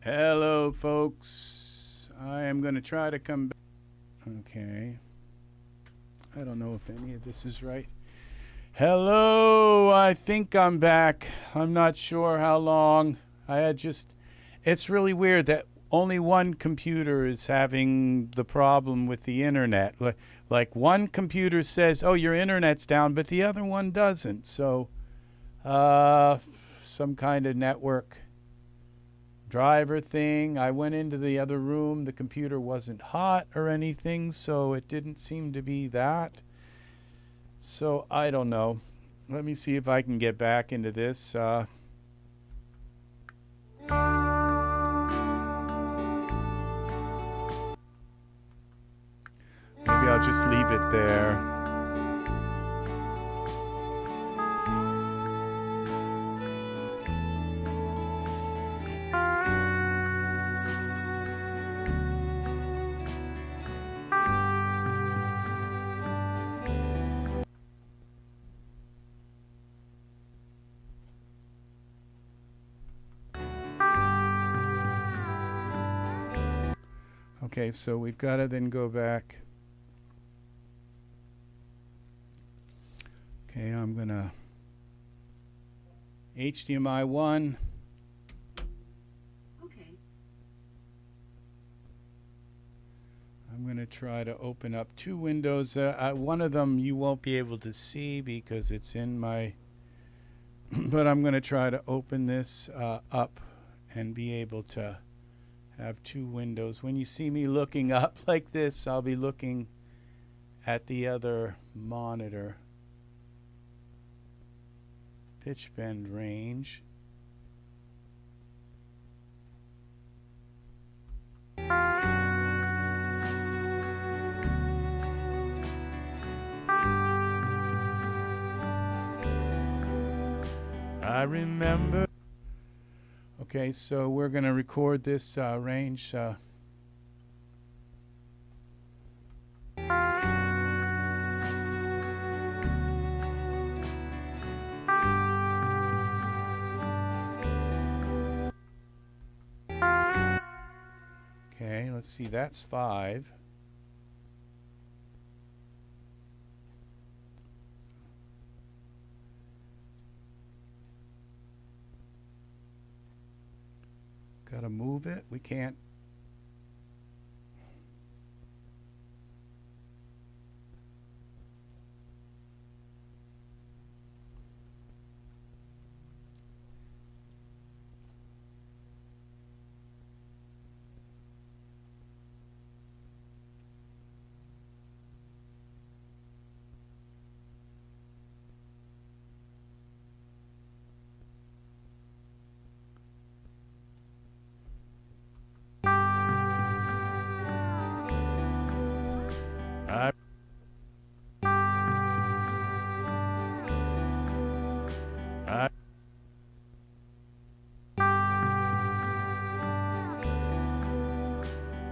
Hello, folks. I am going to try to come back. Okay. I don't know if any of this is right. Hello, I think I'm back. I'm not sure how long. It's really weird that only one computer is having the problem with the internet. Like one computer says, oh, your internet's down, but the other one doesn't. So, some kind of network driver thing. I went into the other room. The computer wasn't hot or anything, so it didn't seem to be that. So I don't know. Let me see if I can get back into this. Maybe I'll just leave it there. Okay, so we've got to then go back. Okay, I'm going to HDMI 1. Okay. I'm going to try to open up two windows. One of them you won't be able to see because it's in my... but I'm going to try to open this up and be able to have two windows. When you see me looking up like this, I'll be looking at the other monitor. Pitch bend range. I remember. Okay, so we're going to record this range. Okay, let's see, that's 5. Got to move it. We can't.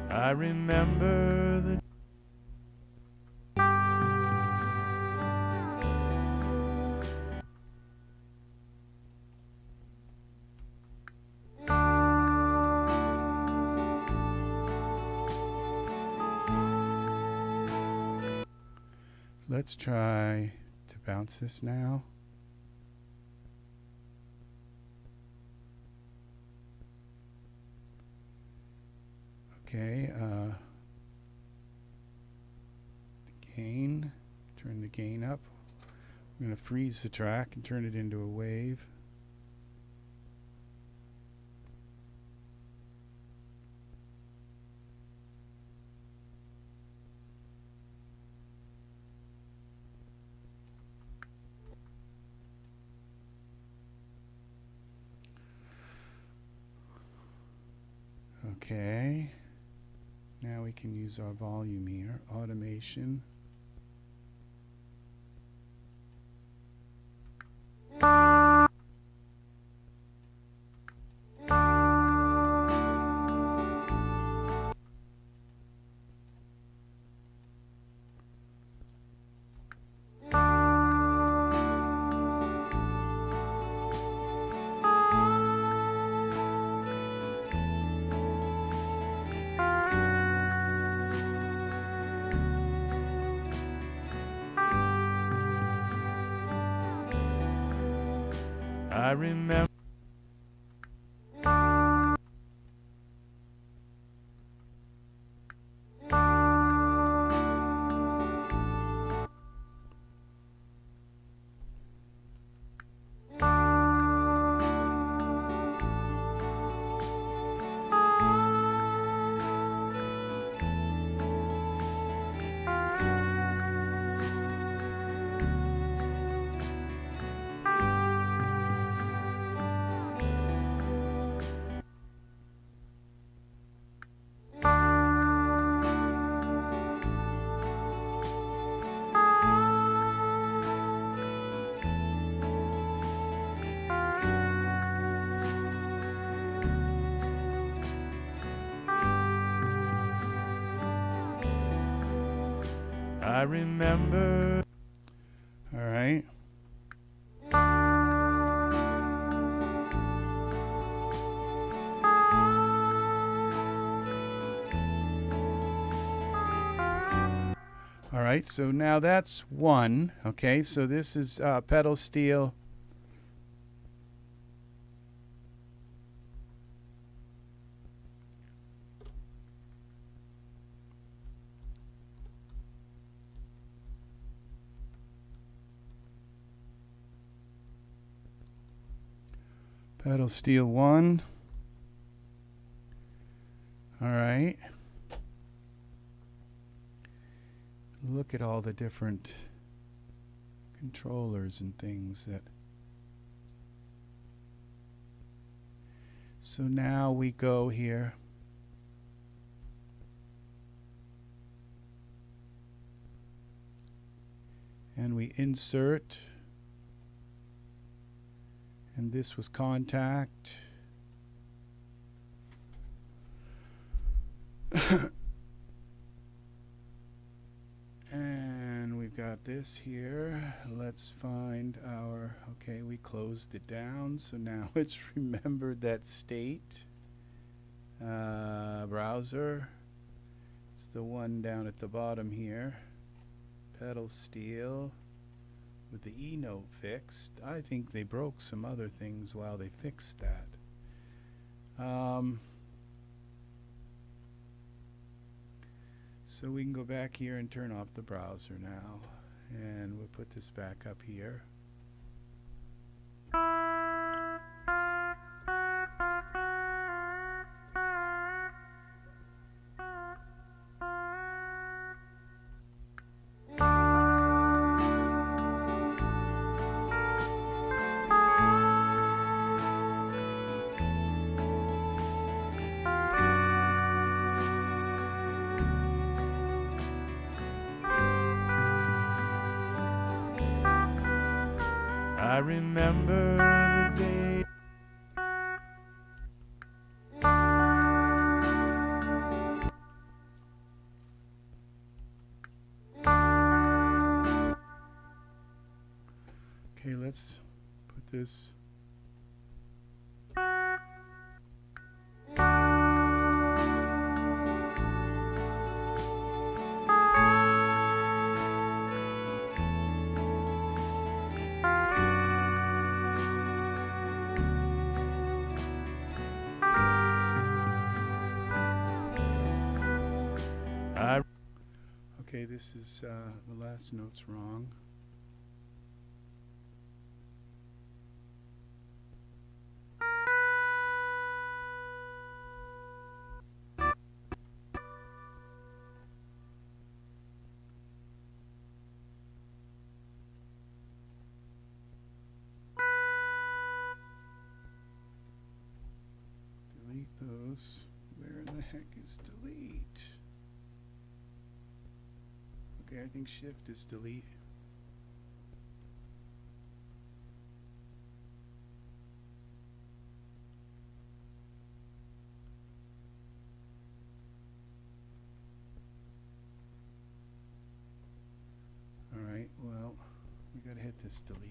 I remember the Let's try to bounce this now. Okay, the gain, turn the gain up. I'm going to freeze the track and turn it into a wave. Okay. Now we can use our volume here, automation. I remember. I remember. All right. All right, so now that's one. Okay, so this is pedal steel. Pedal steel 1. All right. Look at all the different controllers and things that. So now we go here. And we insert. And this was Kontakt. And we've got this here. Let's find our, okay, we closed it down. So now it's remembered that state. Browser. It's the one down at the bottom here. Pedal steel. With the E note fixed. I think they broke some other things while they fixed that. So we can go back here and turn off the browser now. And we'll put this back up here. I remember the day. Okay, let's put this. Okay, this is the last note's wrong. Delete those. Where the heck is delete? Okay, I think shift is delete. All right, well, we gotta hit this delete.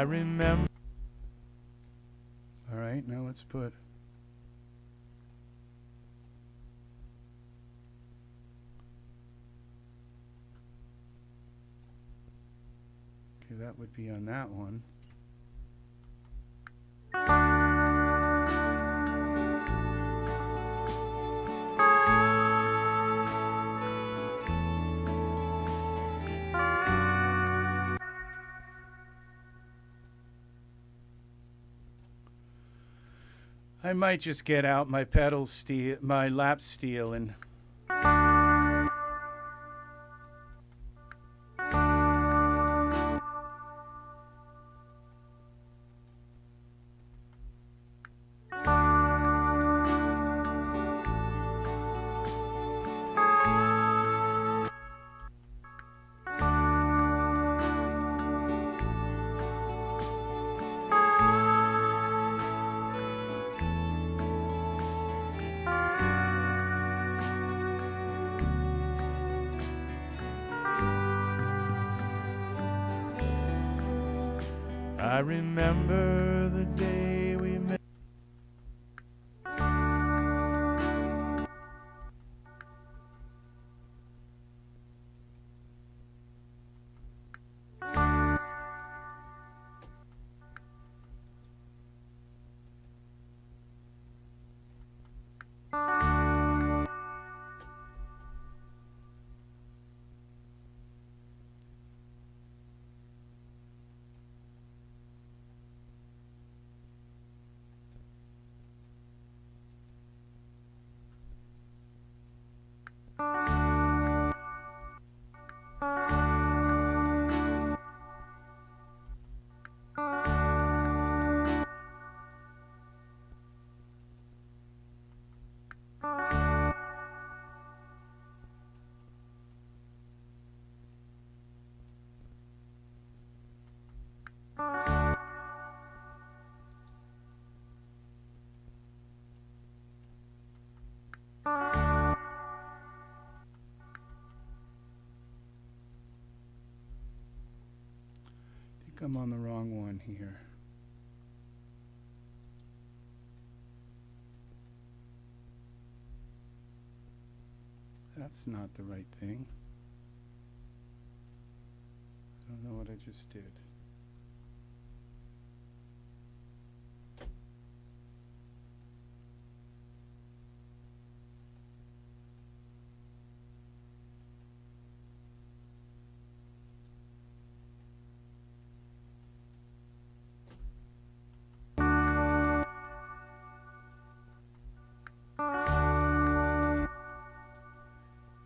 I remember. All right, now let's put. Okay, that would be on that one. I might just get out my pedal steel, my lap steel, and I remember the day we met. I'm on the wrong one here. That's not the right thing. I don't know what I just did.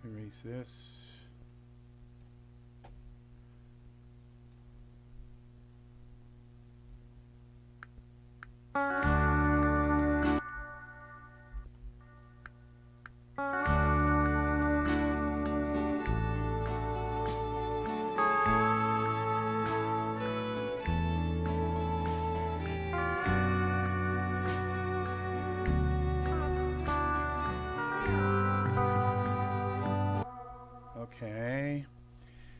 Erase this. Okay,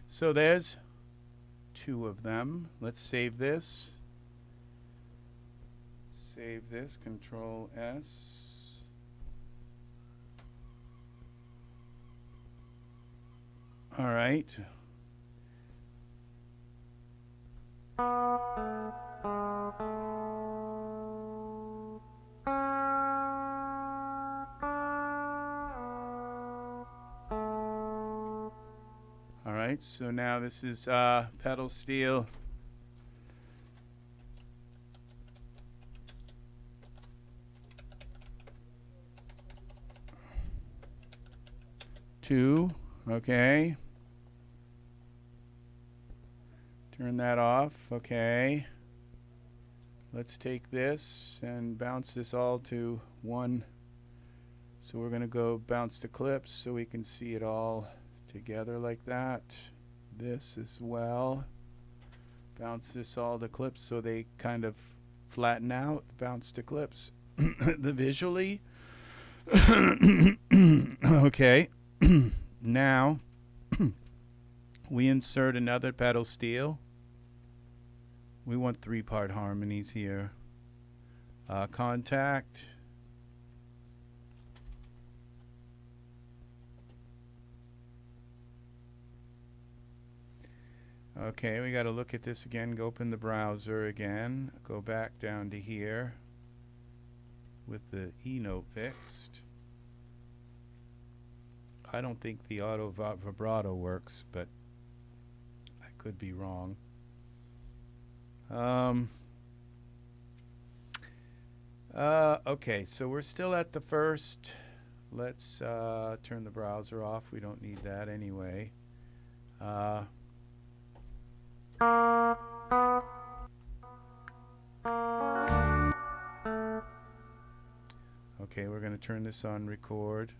so there's two of them. Let's save this. Save this, Control S. All right. So now this is pedal steel. Two, okay. Turn that off, okay. Let's take this and bounce this all to one. So we're gonna go bounce the clips so we can see it all together like that. This as well. Bounce this all to clips so they kind of flatten out. Bounce to clips. The visually. Okay. Now we insert another pedal steel we want 3-part harmonies here. Kontakt. Okay, we got to look at this again. Go open the browser again. Go back down to here with the E note fixed. I don't think the auto vibrato works, but I could be wrong. Okay, so we're still at the first. Let's turn the browser off. We don't need that anyway. Okay, we're going to turn this on record.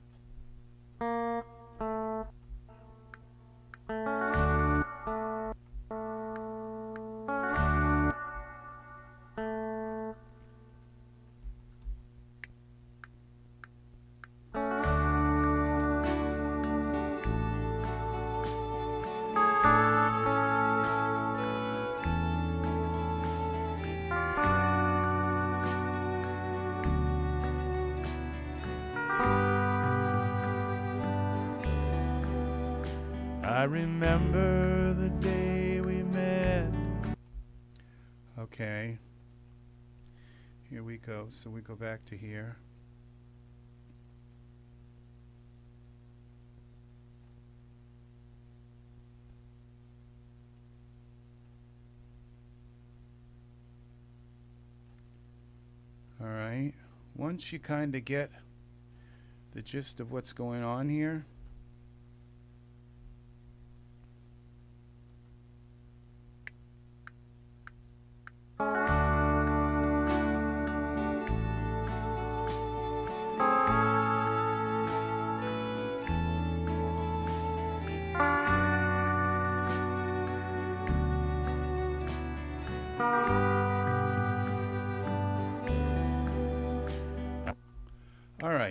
I remember the day we met. Okay. Here we go. So we go back to here. All right. Once you kind of get the gist of what's going on here,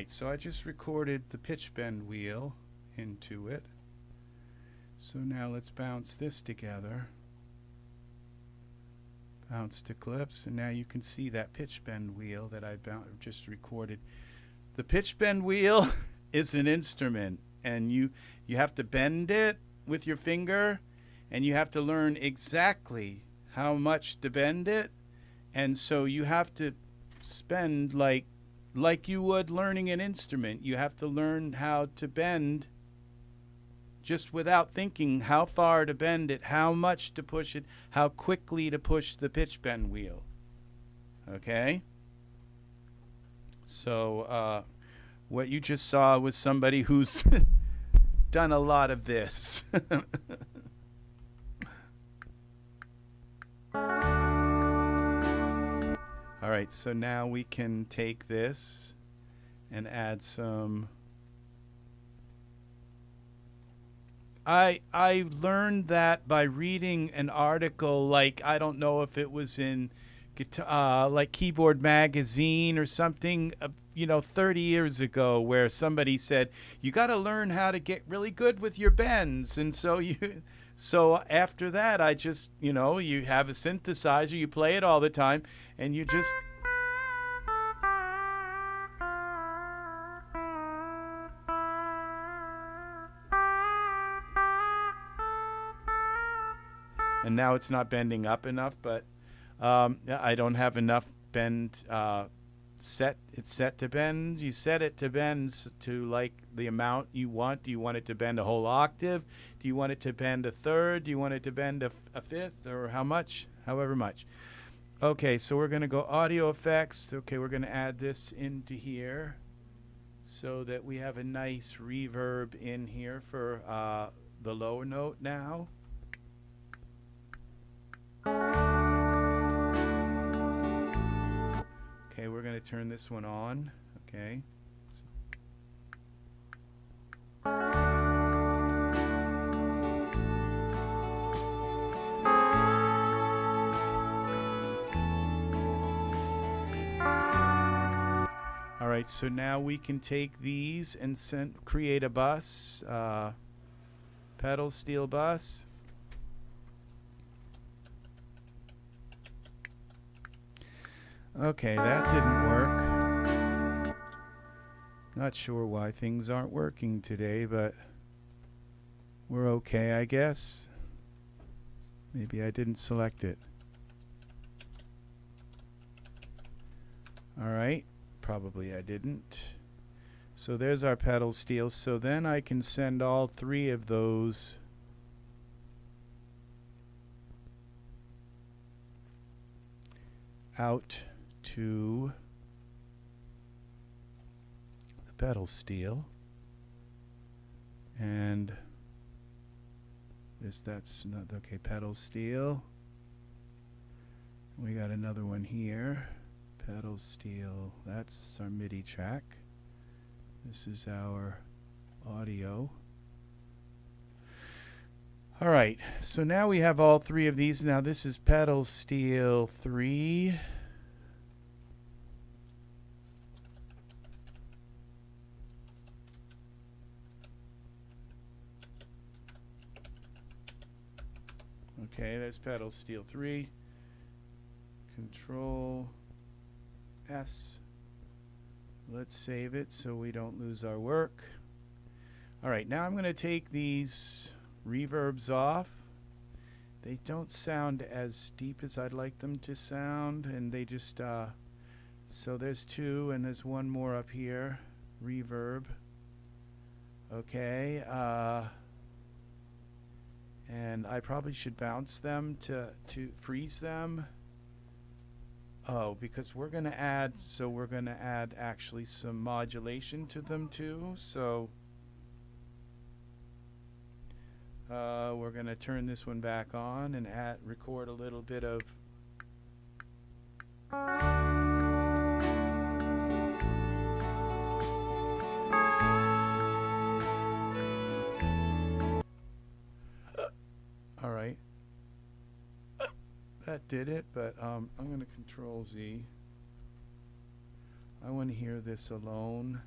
so I just recorded the pitch bend wheel into it. So now let's bounce this together. Bounce to clips, and now you can see that pitch bend wheel that I just recorded. The pitch bend wheel is an instrument, and you have to bend it with your finger, and you have to learn exactly how much to bend it, and so you have to spend like you would learning an instrument. You have to learn how to bend just without thinking how far to bend it, how much to push it, how quickly to push the pitch bend wheel. Okay? So what you just saw was somebody who's done a lot of this. All right, so now we can take this and add some. I learned that by reading an article, like I don't know if it was in like Keyboard Magazine or something, 30 years ago, where somebody said you got to learn how to get really good with your bends, and so after that, I just you have a synthesizer, you play it all the time, and you just. And now it's not bending up enough, but I don't have enough bend set. It's set to bend. You set it to bend to like the amount you want. Do you want it to bend a whole octave? Do you want it to bend a third? Do you want it to bend a fifth? Or how much? However much. Okay, so we're going to go audio effects. Okay, we're going to add this into here so that we have a nice reverb in here for the lower note now. Okay, we're going to turn this one on. Okay. All right, so now we can take these and create a bus, pedal steel bus. Okay, that didn't work. Not sure why things aren't working today, but we're okay, I guess. Maybe I didn't select it. Alright, probably I didn't. So there's our pedal steel. So then I can send all three of those out to the pedal steel. And that's not okay, pedal steel. We got another one here. Pedal steel, that's our MIDI track. This is our audio. All right, so now we have all three of these. Now this is pedal steel 3. Okay, that's pedal steel 3. Control S. Let's save it so we don't lose our work. All right, now I'm going to take these reverbs off. They don't sound as deep as I'd like them to sound, and they just so there's 2 and there's one more up here, reverb. Okay, and I probably should bounce them to freeze them. Oh, because we're going to add, actually some modulation to them too. So we're going to turn this one back on and record a little bit of all right. That did it, but I'm going to Control Z. I want to hear this alone.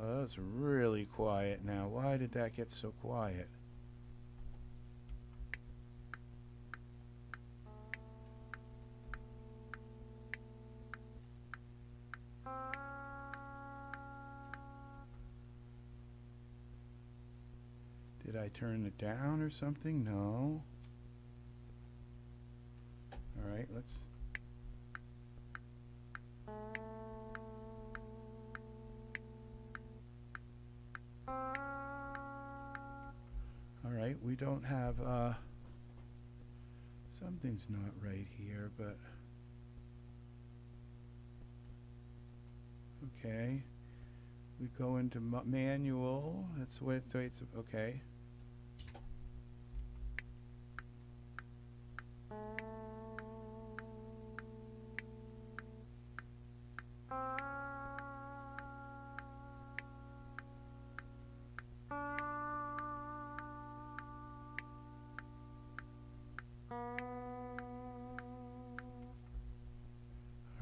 Oh, that's really quiet now. Why did that get so quiet? Did I turn it down or something? No. All right, let's. All right, we don't have, something's not right here, but. Okay. We go into manual. That's what it's, okay.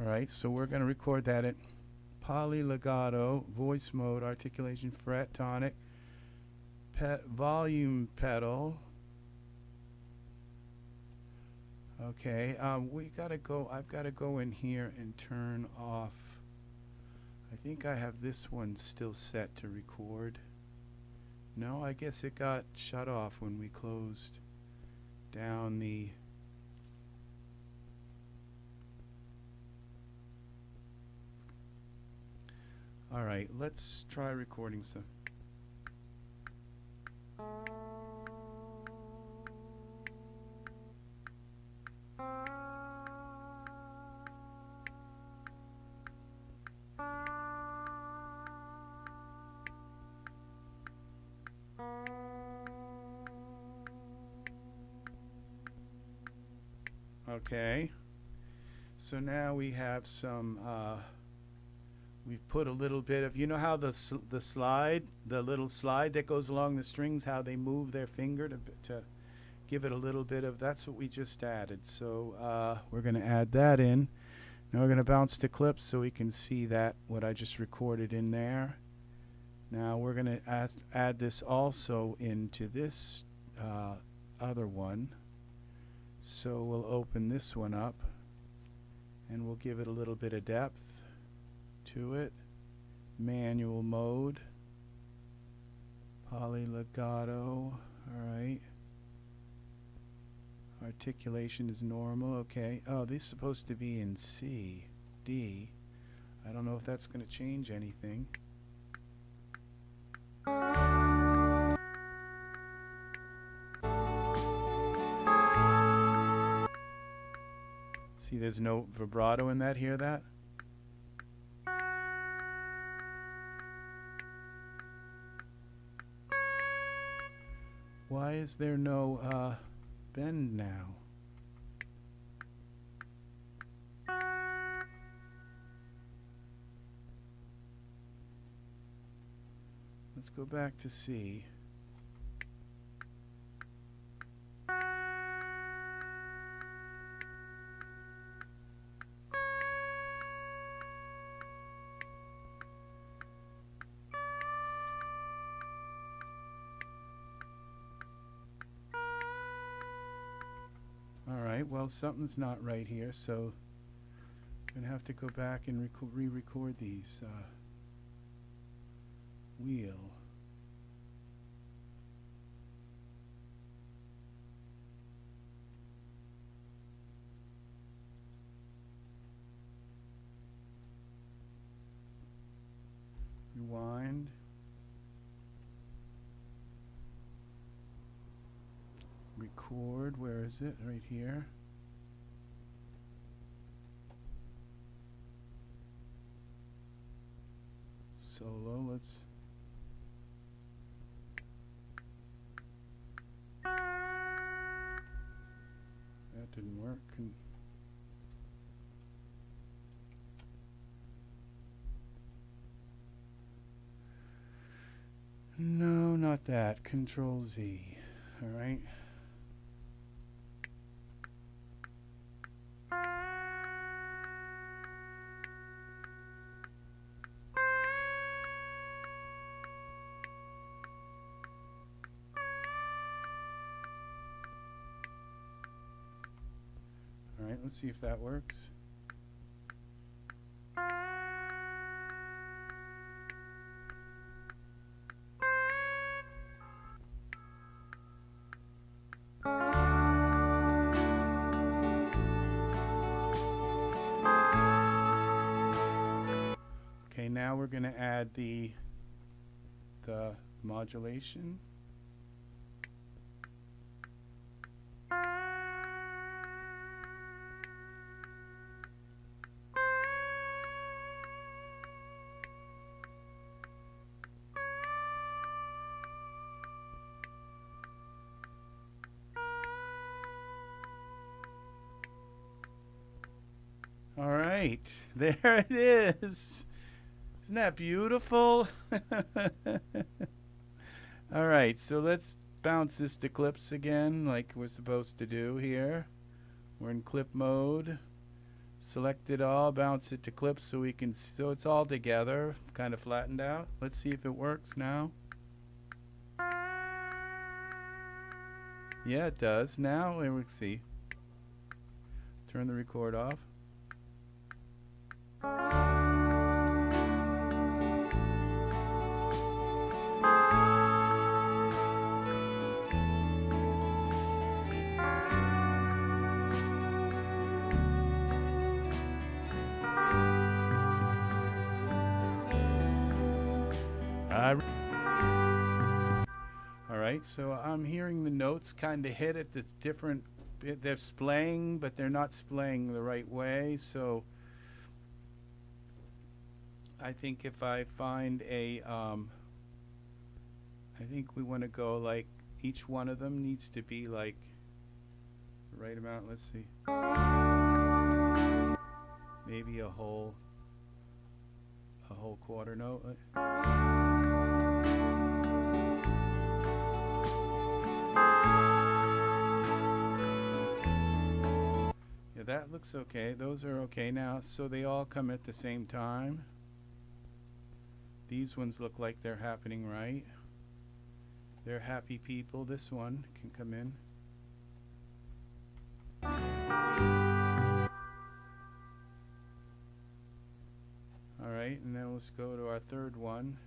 Alright, so we're going to record that at polylegato, voice mode, articulation, fret, tonic, volume pedal. Okay, we got to go, I've got to go in here and turn off. I think I have this one still set to record. No, I guess it got shut off when we closed down the all right, let's try recording some. Okay, so now we have some we've put a little bit of, you know how the slide, the little slide that goes along the strings, how they move their finger to give it a little bit of, that's what we just added. So we're going to add that in. Now we're going to bounce to clips so we can see that, what I just recorded in there. Now we're going to add this also into this other one. So we'll open this one up and we'll give it a little bit of depth to it. Manual mode, polylegato, alright. Articulation is normal, okay. Oh, this is supposed to be in C, D. I don't know if that's going to change anything. See, there's no vibrato in that. Hear that? Why is there no bend now? Let's go back to C. Well, something's not right here, so I'm going to have to go back and re-record these. Wheel. Rewind. Record, where is it? Right here. Solo, let's. That didn't work. No, not that. Control Z. All right. Let's see if that works. Okay, now we're going to add the modulation. All right, there it is. Isn't that beautiful? All right, so let's bounce this to clips again like we're supposed to do here. We're in clip mode. Select it all, bounce it to clips so we can, so it's all together, kind of flattened out. Let's see if it works now. Yeah, it does. Now, we see. Turn the record off. Alright, so I'm hearing the notes kind of hit at the different, they're splaying, but they're not splaying the right way, so I think if I find a, I think we want to go like, each one of them needs to be like the right amount, let's see. Maybe a whole quarter note. Yeah, that looks okay. Those are okay now. So they all come at the same time. These ones look like they're happening right. They're happy people. This one can come in. All right, and then let's go to our third one.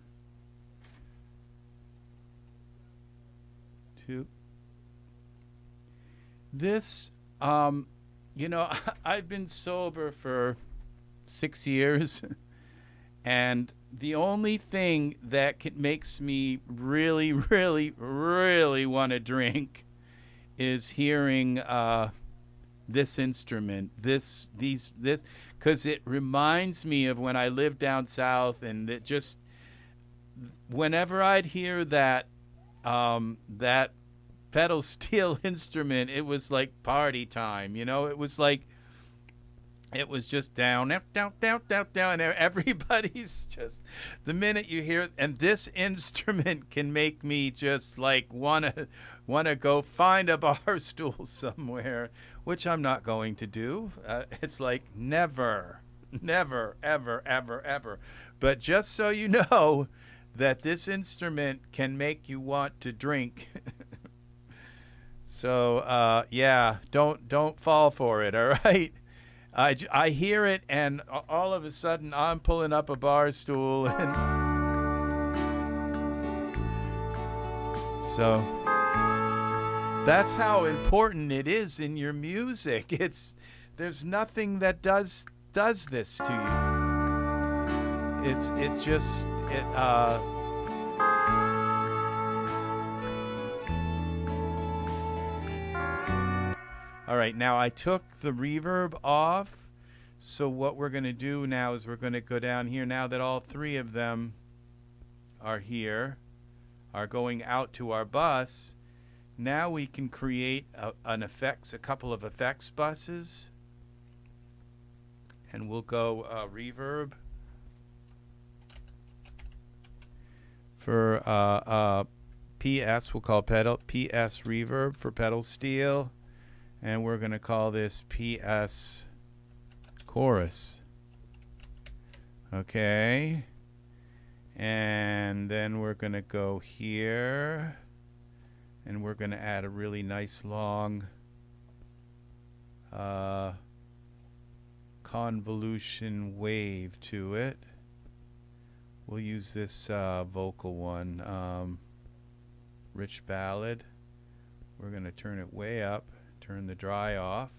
2. This, you know, I've been sober for 6 years, and the only thing that makes me really, really, really want to drink is hearing this instrument, this, because it reminds me of when I lived down south, and it just, whenever I'd hear that pedal steel instrument, it was like party time, you know. It was like, it was just down, down, down, down, down, and everybody's just, the minute you hear it, and this instrument can make me just like wanna go find a bar stool somewhere, which I'm not going to do. It's like never, ever, ever. But just so you know that this instrument can make you want to drink. So yeah, don't fall for it. All right. I hear it, and all of a sudden I'm pulling up a bar stool, and so that's how important it is in your music. There's nothing that does this to you. It's just it. All right, now I took the reverb off, so what we're going to do now is we're going to go down here. Now that all 3 of them are here, are going out to our bus, now we can create a couple of effects buses, and we'll go reverb for PS. We'll call PS reverb for pedal steel. And we're going to call this PS chorus. Okay. And then we're going to go here. And we're going to add a really nice long convolution wave to it. We'll use this vocal one, Rich Ballad. We're going to turn it way up. Turn the dry off,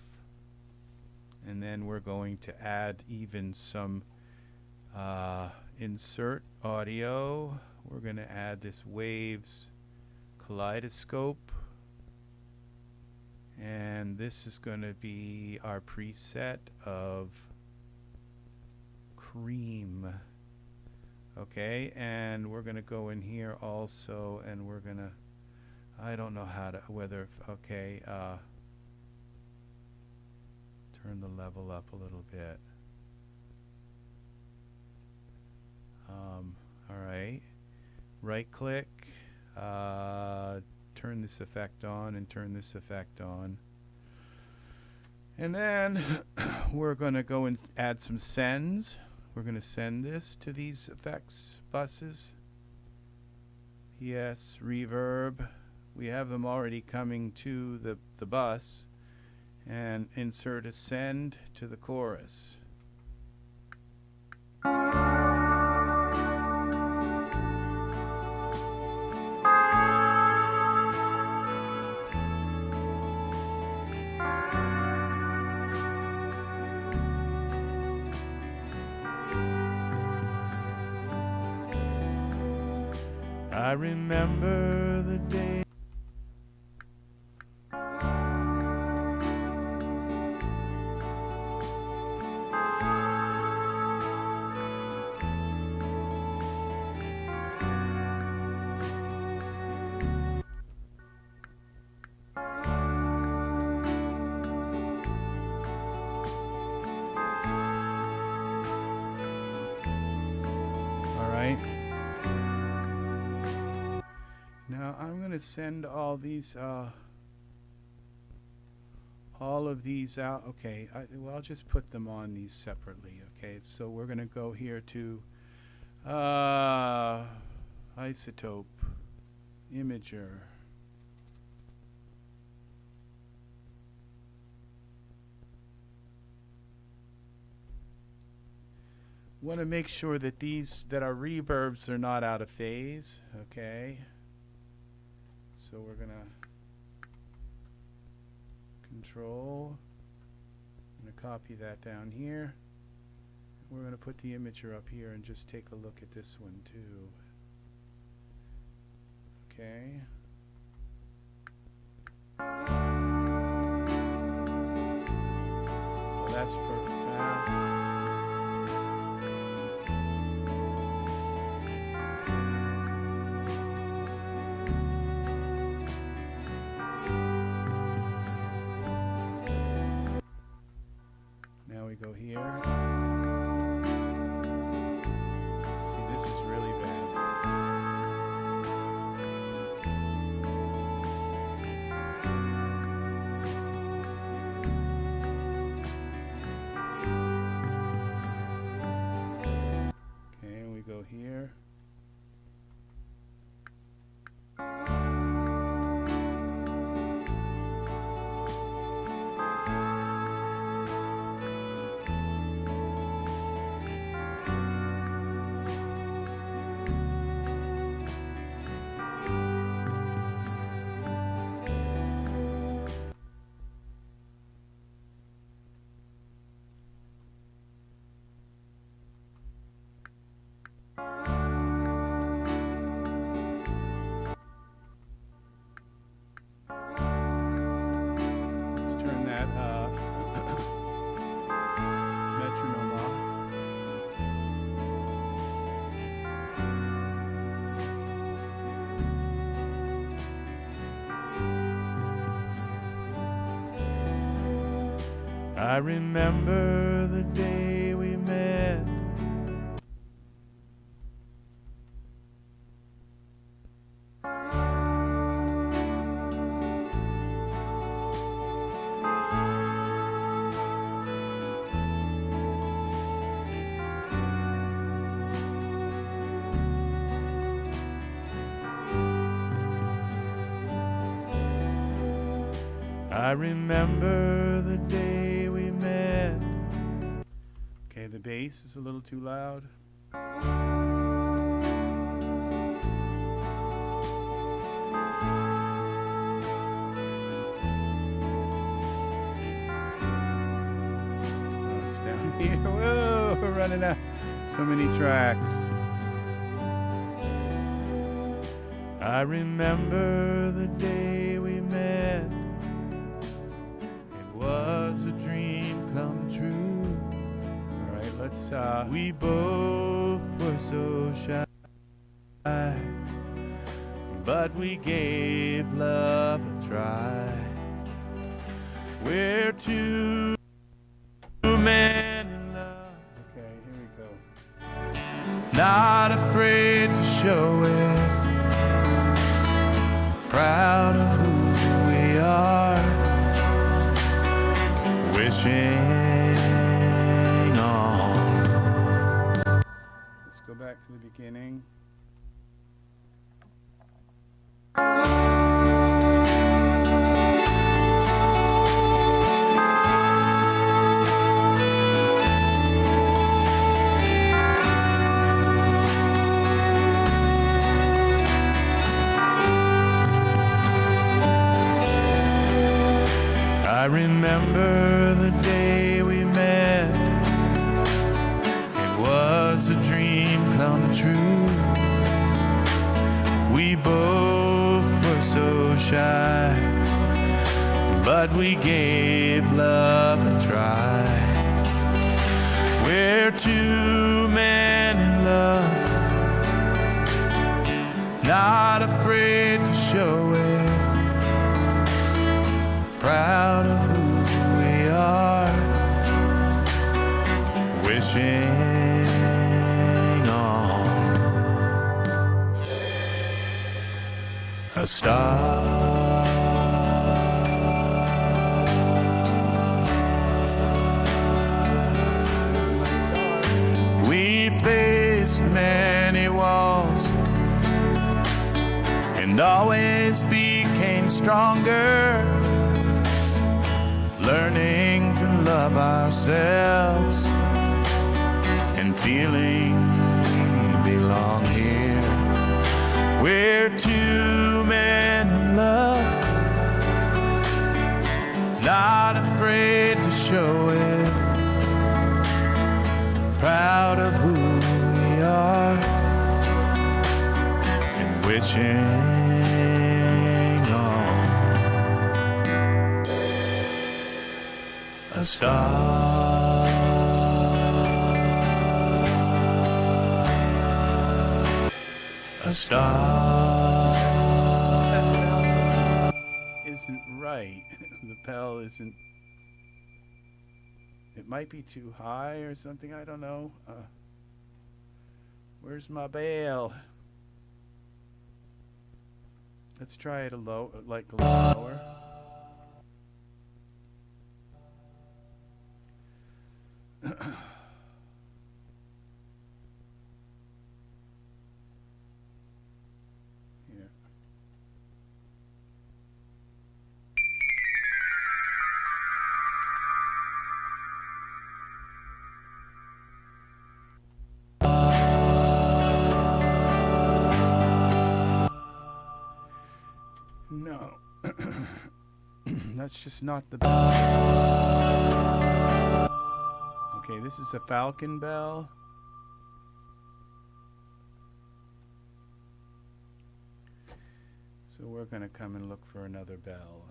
and then we're going to add even some insert audio. We're going to add this waves kaleidoscope, and this is going to be our preset of cream. Okay, and we're going to go in here also, and we're going to, I don't know how to, whether, okay, turn the level up a little bit. All right. Right click, turn this effect on, and turn this effect on. And then we're going to go and add some sends. We're going to send this to these effects buses. PS, reverb. We have them already coming to the bus. And insert a send to the chorus. I remember the day. Now I'm going to send all of these out. Okay, I'll just put them on these separately. Okay, so we're going to go here to isotope. imager. Want to make sure that these that are reverbs are not out of phase. Okay. So we're gonna control. I'm gonna copy that down here. We're gonna put the imager up here and just take a look at this one too. Okay. Well, that's perfect now. Now we go here. See, this is really bad. Okay, and we go here. Turn that metronome off. I remember the day we met. I remember the day we met. Okay, the bass is a little too loud. Oh, it's down here. Whoa, we're running out. So many tracks. I remember the day we met. Was a dream come true. All right, let's we both were so shy, but we gave love a try. We're two men in love. Okay, here we go. Not afraid to show it, proud of who we are. Wishing on. Let's go back to the beginning. I remember the day we met. It was a dream come true. We both were so shy, but we gave love a try. We're two men in love, not afraid to show it, proud of who we are, wishing on a star. We faced many walls and and always became stronger, learning to love ourselves and feeling we belong here. We're two men in love, not afraid to show it, proud of who we are and wishing on a star. A star isn't right. The bell isn't. It might be too high or something. I don't know. Where's my bell? Let's try it a little lower. No. That's just not the bell. Okay, this is a Falcon bell. So we're going to come and look for another bell.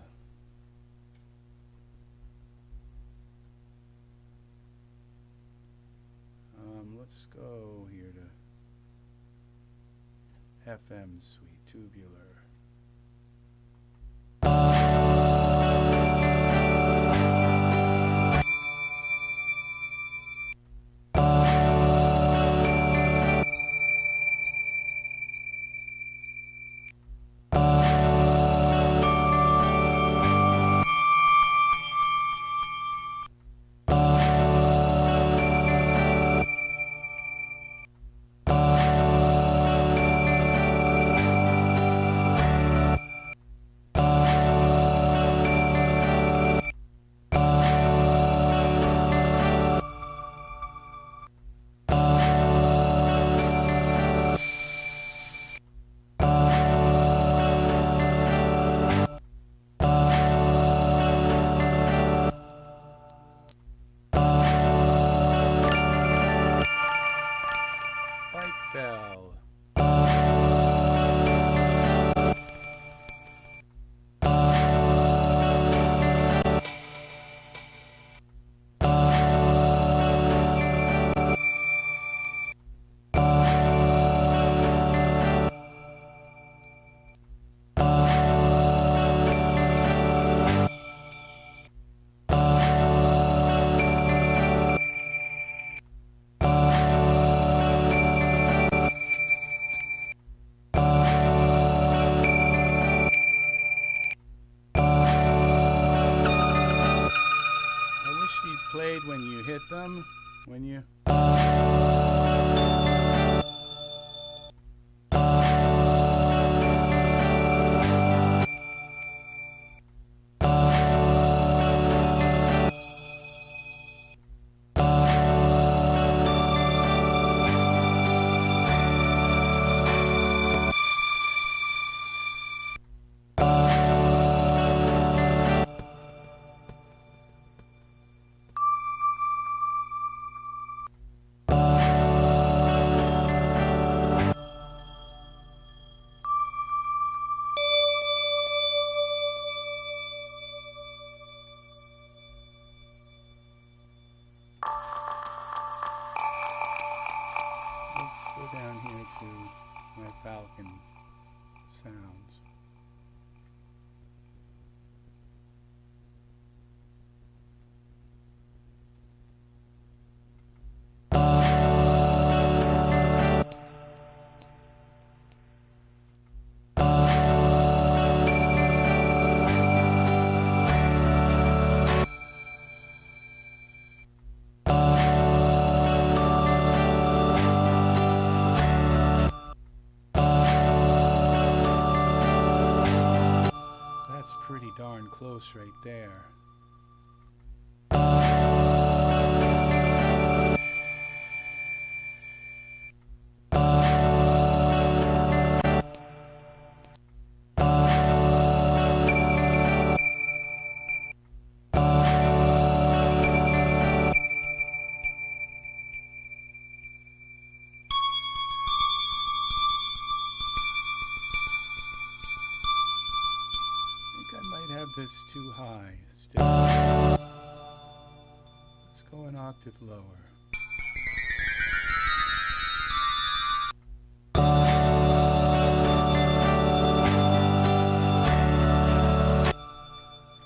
Let's go here to FM Suite, tubular. When you hit them, when you down here to my Falcon sounds. this too high. Still. Let's go an octave lower.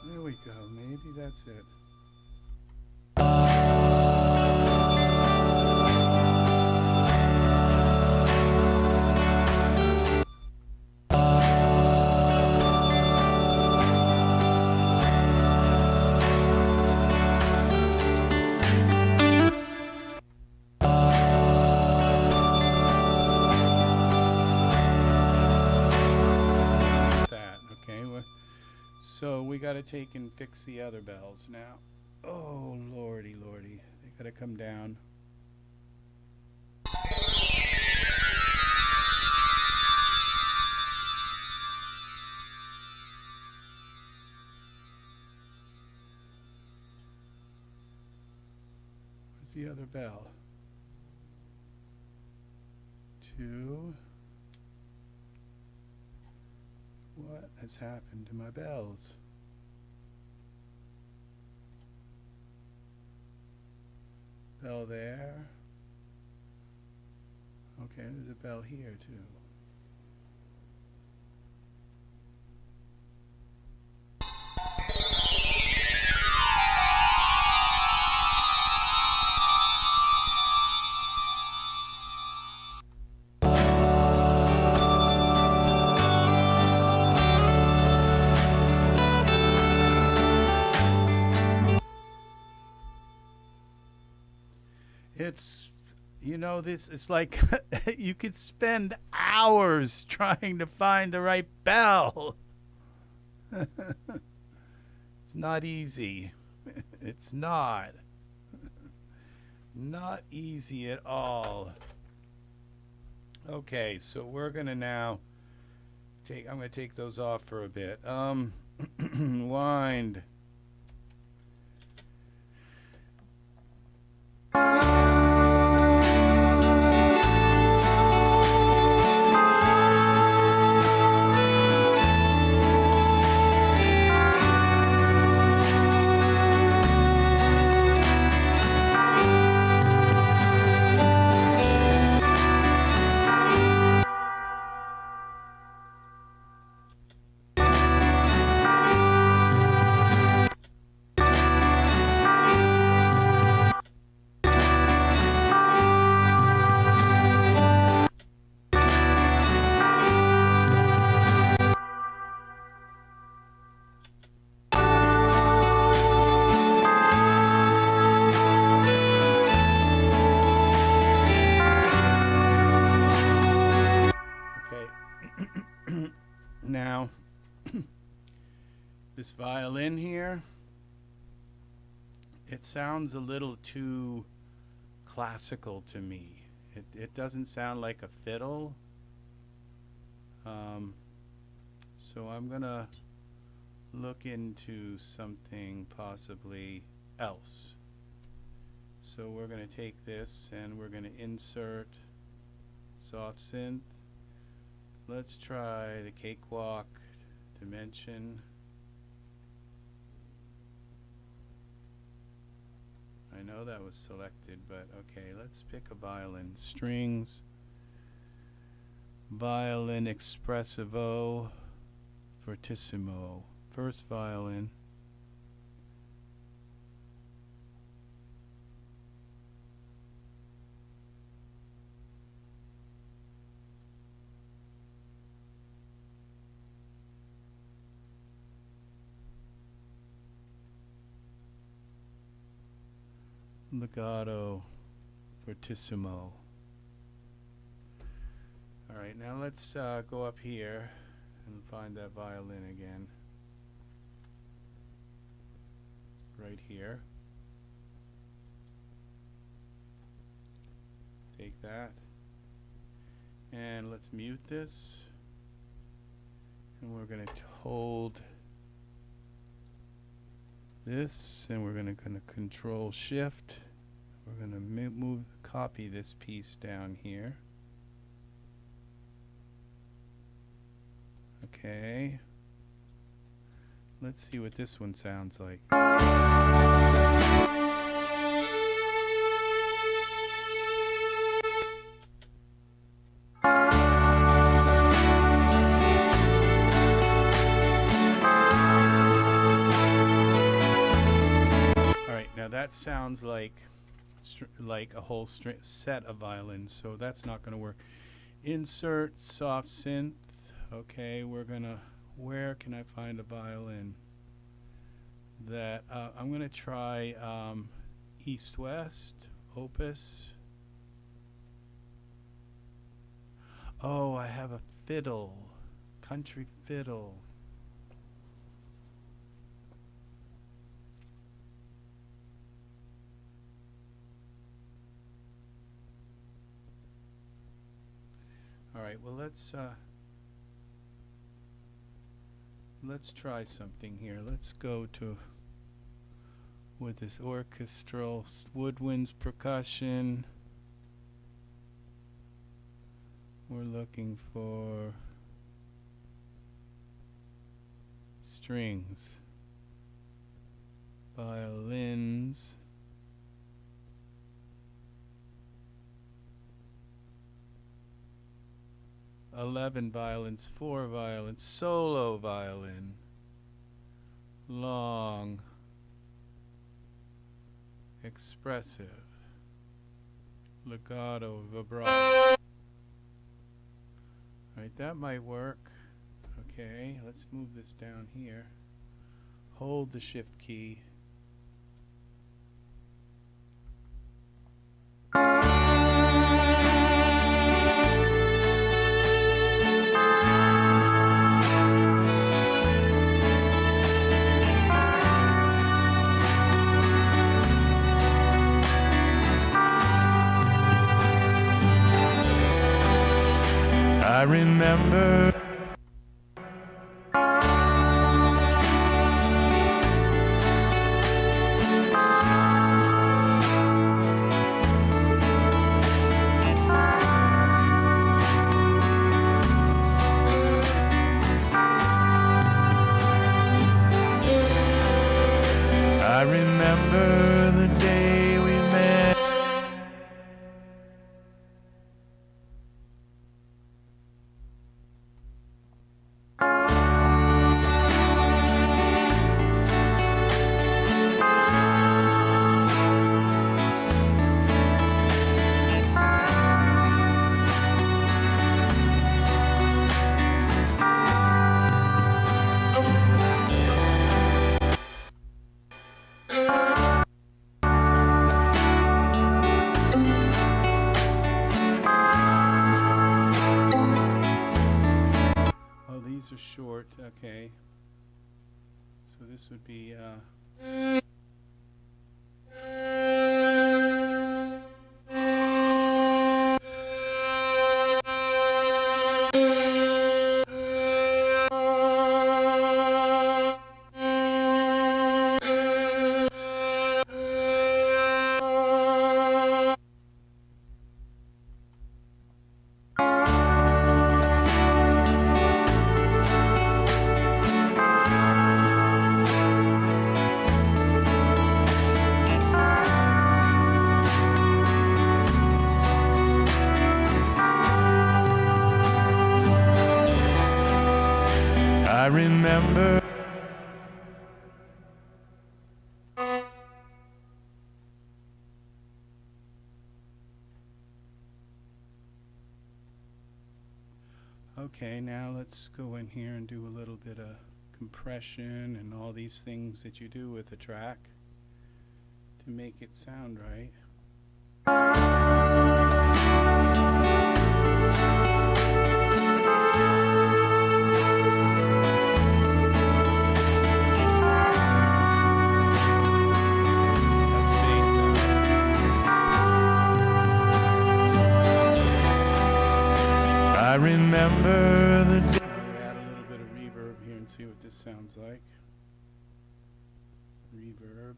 There we go. Maybe that's it. So we got to take and fix the other bells now. Oh, lordy, lordy. They got to come down. Where's the other bell? 2. What has happened to my bells? Bell there. Okay, there's a bell here too. It's, you know, this, it's like you could spend hours trying to find the right bell. It's not easy. It's not. Not easy at all. Okay, so we're going to now I'm going to take those off for a bit. Wind. Now, this violin here, it sounds a little too classical to me. It doesn't sound like a fiddle. So I'm gonna look into something possibly else. So we're gonna take this and we're gonna insert soft synth. Let's try the Cakewalk Dimension. I know that was selected, but okay, let's pick a violin. Strings, Violin Espressivo, Fortissimo. First violin. Legato, Fortissimo. All right, now let's go up here and find that violin again. Right here. Take that. And let's mute this. And we're going to hold this, and we're going to control shift. We're going to copy this piece down here. Okay. Let's see what this one sounds like. That sounds like a whole set of violins, so that's not going to work. Insert soft synth. Okay, we're gonna. Where can I find a violin? That I'm gonna try EastWest Opus. Oh, I have a fiddle, country fiddle. All right, well, let's try something here. Let's go to with this orchestral woodwinds percussion. We're looking for strings, violins. $11 violins, 4 violins, solo violin, long, expressive, legato, vibrato. All right, that might work. Okay, let's move this down here. Hold the shift key. I remember the day we met. Short, okay. So this would be I remember. Okay, now let's go in here and do a little bit of compression and all these things that you do with a track to make it sound right. I remember the day. Add a little bit of reverb here and see what this sounds like. Reverb.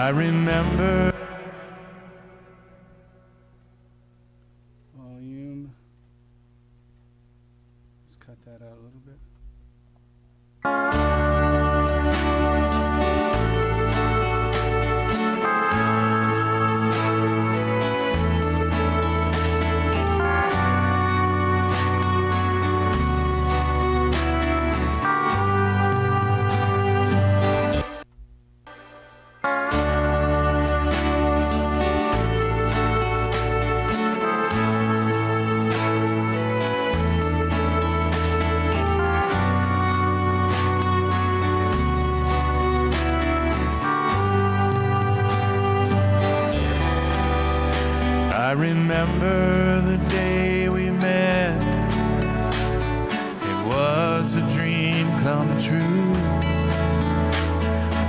I remember volume. Let's cut that out a little bit. I remember the day we met. It was a dream come true.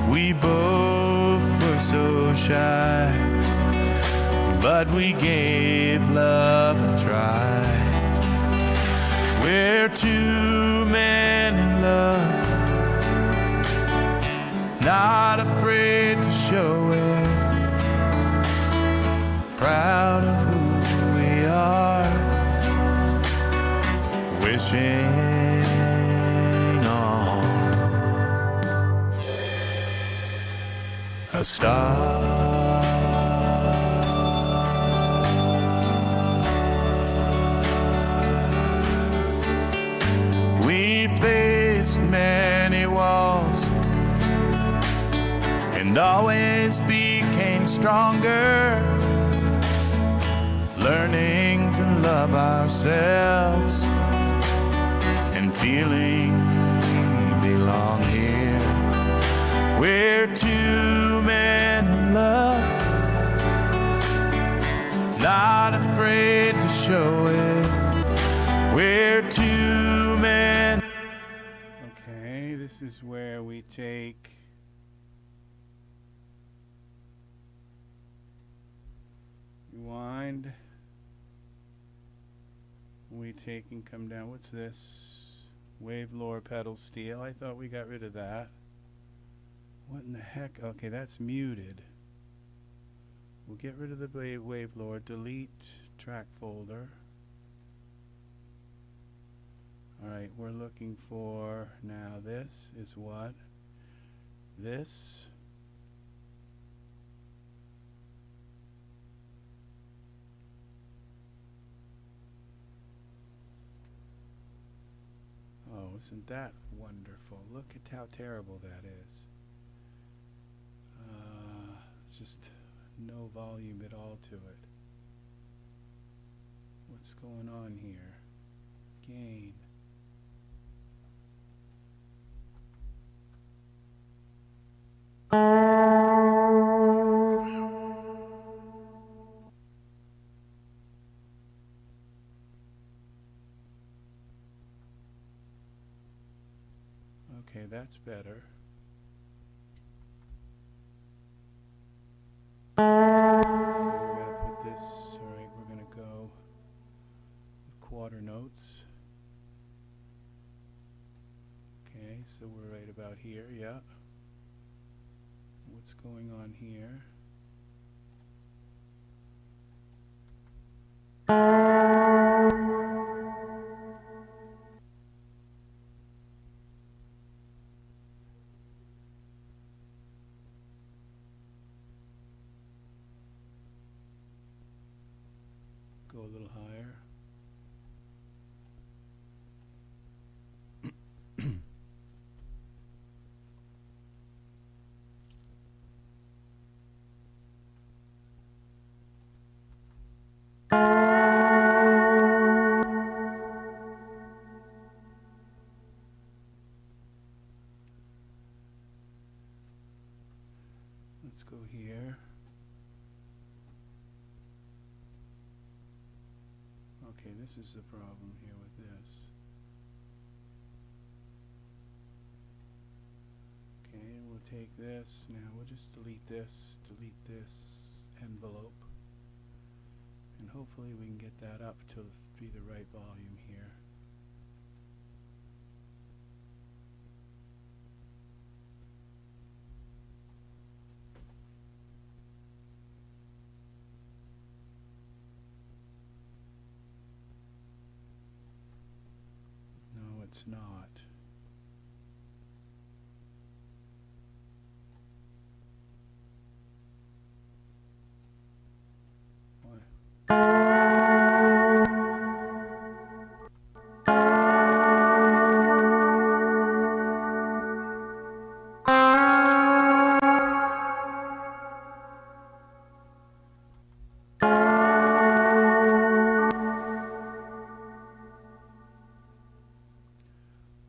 We both were so shy, but we gave love a try. We're two men in love, not afraid to show it. Proud of who we are, wishing on a star. We faced many walls and always became stronger, learning to love ourselves and feeling we belong here. We're two men in love, not afraid to show it. We're two men. Okay, this is where we take rewind. We take and come down. What's this? Wavelore Pedal Steel. I thought we got rid of that. What in the heck? Okay, that's muted. We'll get rid of the Wavelore. Delete track folder. Alright, we're looking for now. This is what? This. Oh, isn't that wonderful? Look at how terrible that is. It's just no volume at all to it. What's going on here? Gain. Okay, that's better. We're going to put this, alright, we're going to go with quarter notes. Okay, so we're right about here, yeah. What's going on here? Go a little higher. Let's go here. Okay, this is the problem here with this. Okay, we'll take this. Now we'll just delete this envelope. And hopefully we can get that up to be the right volume here. it's not.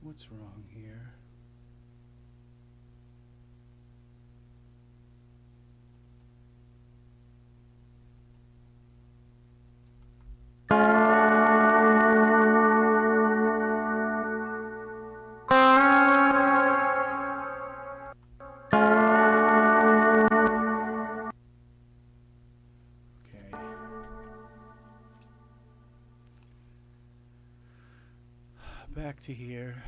What's wrong here? Back to here.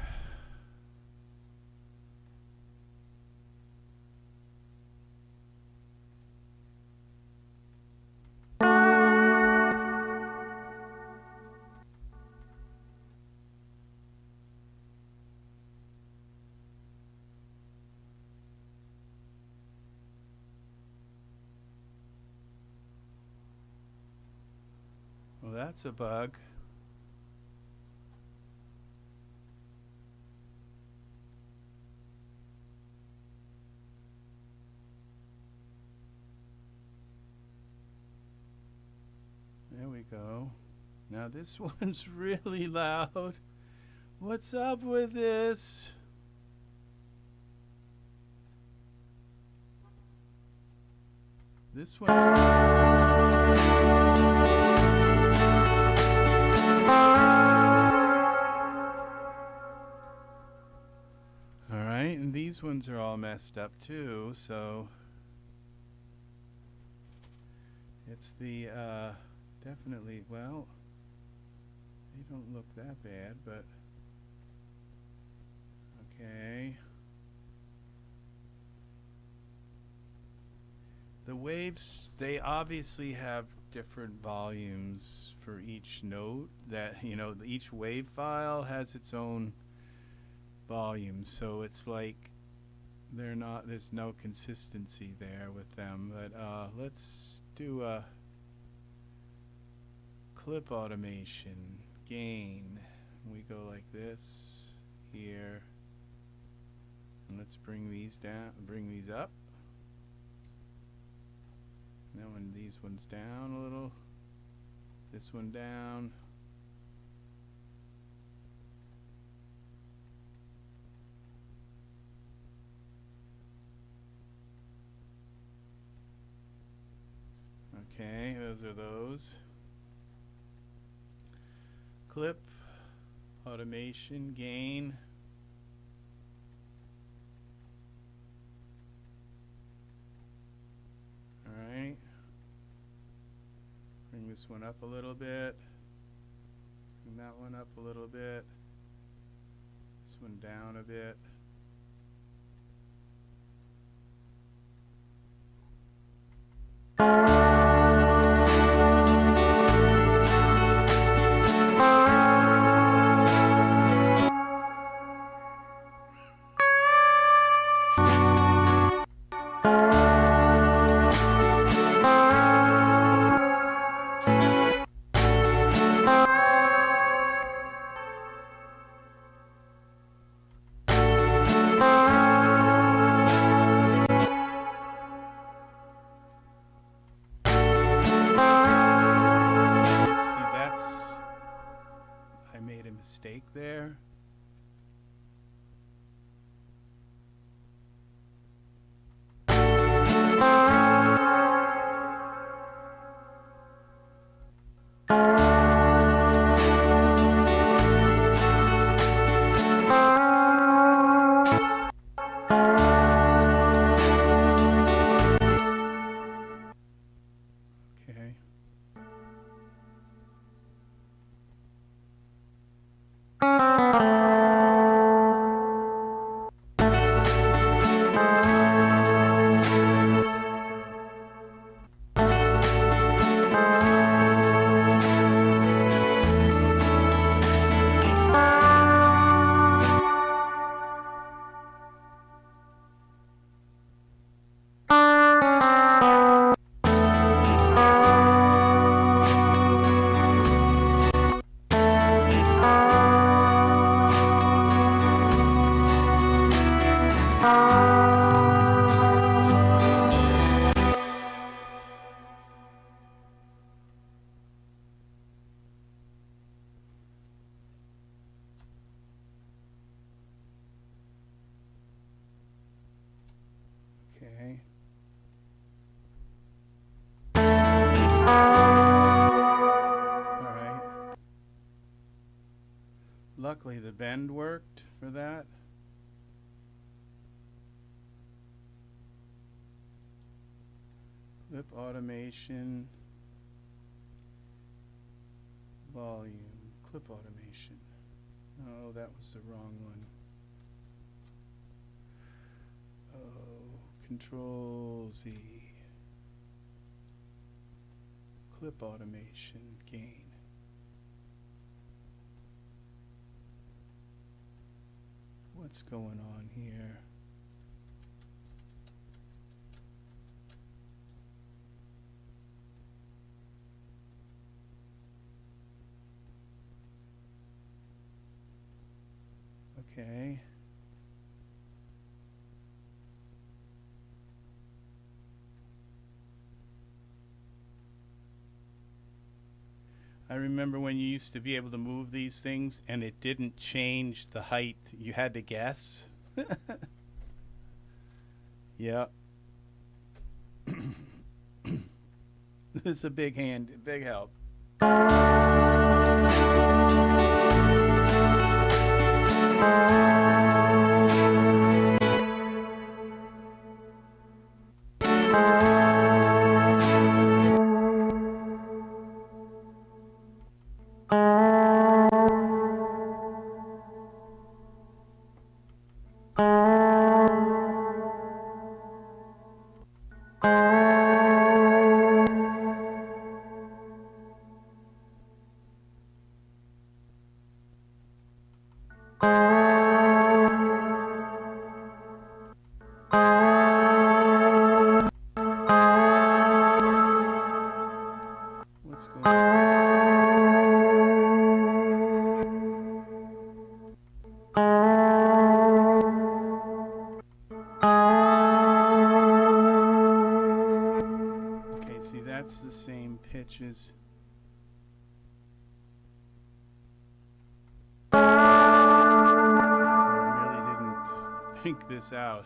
Well, that's a bug. There we go. Now this one's really loud. What's up with this? This one. All right, and these ones are all messed up too, so it's the definitely, well, they don't look that bad, but okay. The waves, they obviously have different volumes for each note. That, you know, each wave file has its own volume, so it's like there's no consistency there with them. But let's do a clip automation gain. We go like this here, and let's bring these down, bring these up. Now when these ones down a little, this one down. Okay, those are those. Clip, automation, gain. Alright. Bring this one up a little bit. Bring that one up a little bit. This one down a bit. luckily the bend worked for that. Clip automation, volume, clip automation. Oh, that was the wrong one. Oh, Control Z. Clip automation, gain. What's going on here? Okay. I remember when you used to be able to move these things and it didn't change the height. You had to guess. Yeah. It's a big help. That's the same pitches. I really didn't think this out.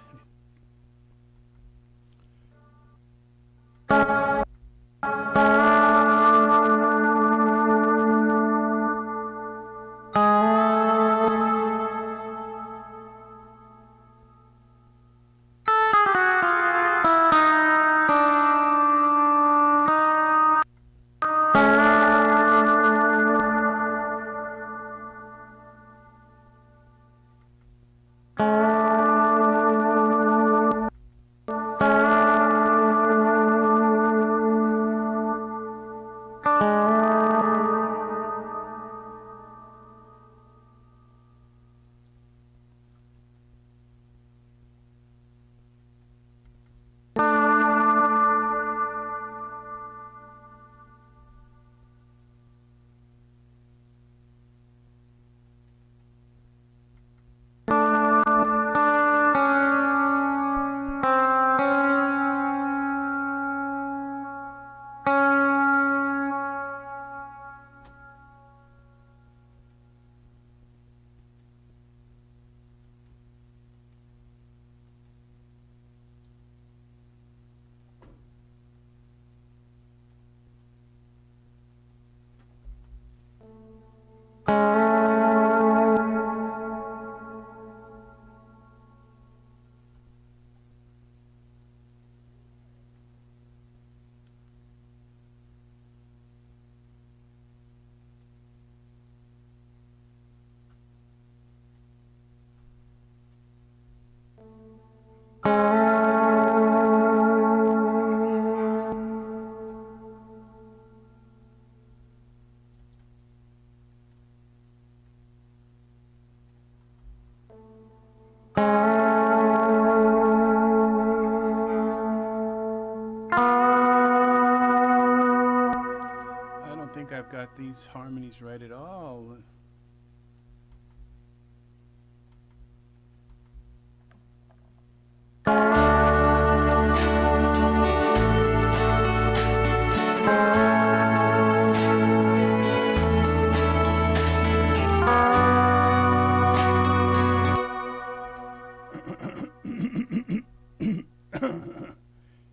I've got these harmonies right at all.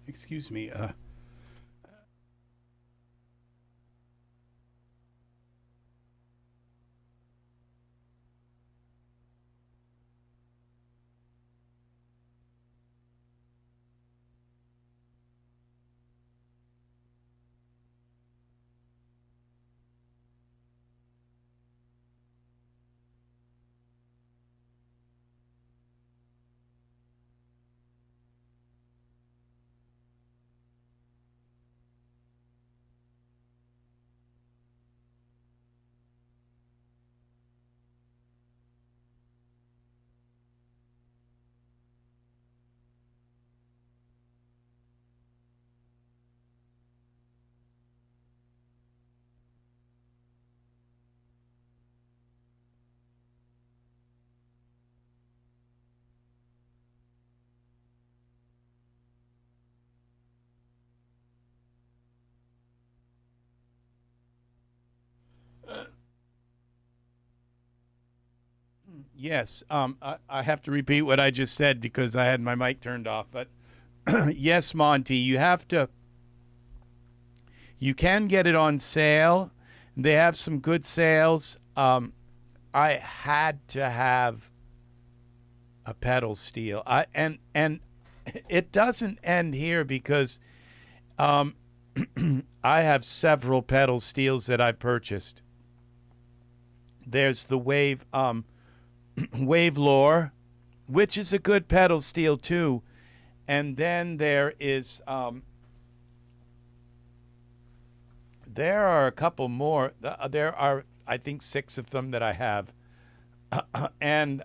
Excuse me. Yes, I have to repeat what I just said because I had my mic turned off. But yes, Monty, you can get it on sale. They have some good sales. I had to have a pedal steel. And it doesn't end here because I have several pedal steels that I've purchased. There's the Wavelore, which is a good pedal steel too. And then there are a couple more. There are, I think, 6 of them that I have. And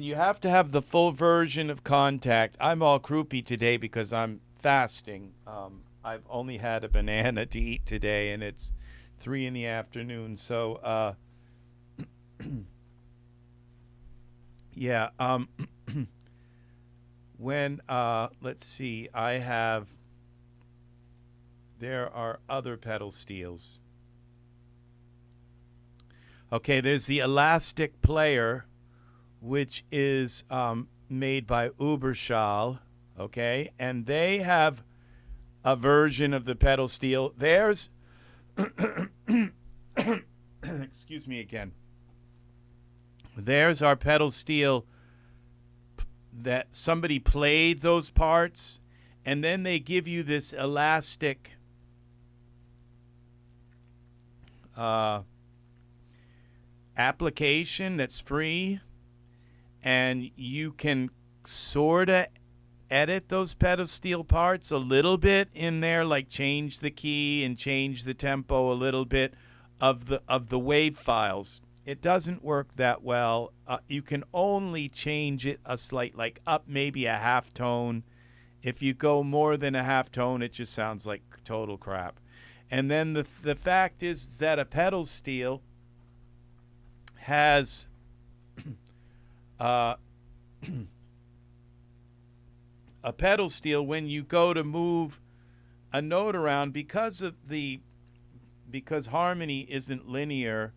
you have to have the full version of Kontakt. I'm all croupy today because I'm fasting. I've only had a banana to eat today, and it's 3 in the afternoon. So, yeah. Let's see, there are other pedal steels. Okay, there's the Elastik player, which is made by Ueberschall, okay? And they have a version of the pedal steel. There's, excuse me again. There's our pedal steel that somebody played those parts, and then they give you this Elastik application that's free, and you can sort of edit those pedal steel parts a little bit in there, like change the key and change the tempo a little bit of the wave files. It doesn't work that well. You can only change it a slight, like up maybe a half tone. If you go more than a half tone, it just sounds like total crap. And then the fact is that a pedal steel has a pedal steel, when you go to move a note around, because harmony isn't linear,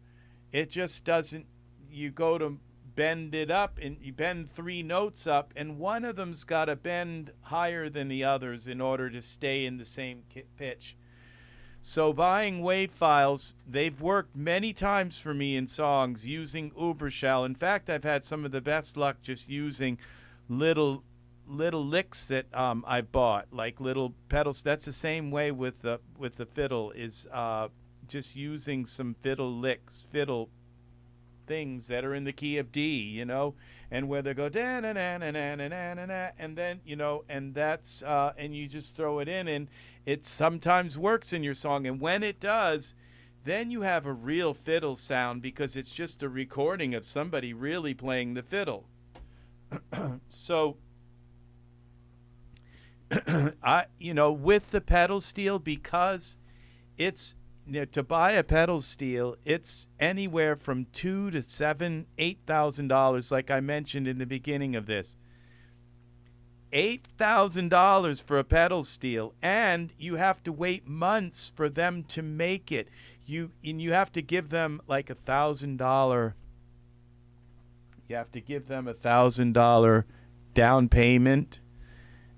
it just doesn't. You go to bend it up, and you bend 3 notes up, and one of them's got to bend higher than the others in order to stay in the same pitch. So buying wave files, they've worked many times for me in songs using Ueberschall. In fact, I've had some of the best luck just using little licks that I've bought, like little pedals. That's the same way with the fiddle, is just using some fiddle things that are in the key of D, you know, and where they go da na na na na na na na, and then, you know, and that's and you just throw it in, and it sometimes works in your song. And when it does, then you have a real fiddle sound, because it's just a recording of somebody really playing the fiddle. So with the pedal steel, because it's, to buy a pedal steel, it's anywhere from $2,000 to $8,000, like I mentioned in the beginning of this. $8,000 for a pedal steel, and you have to wait months for them to make it. You have to give them like $1,000. You have to give them $1,000 down payment,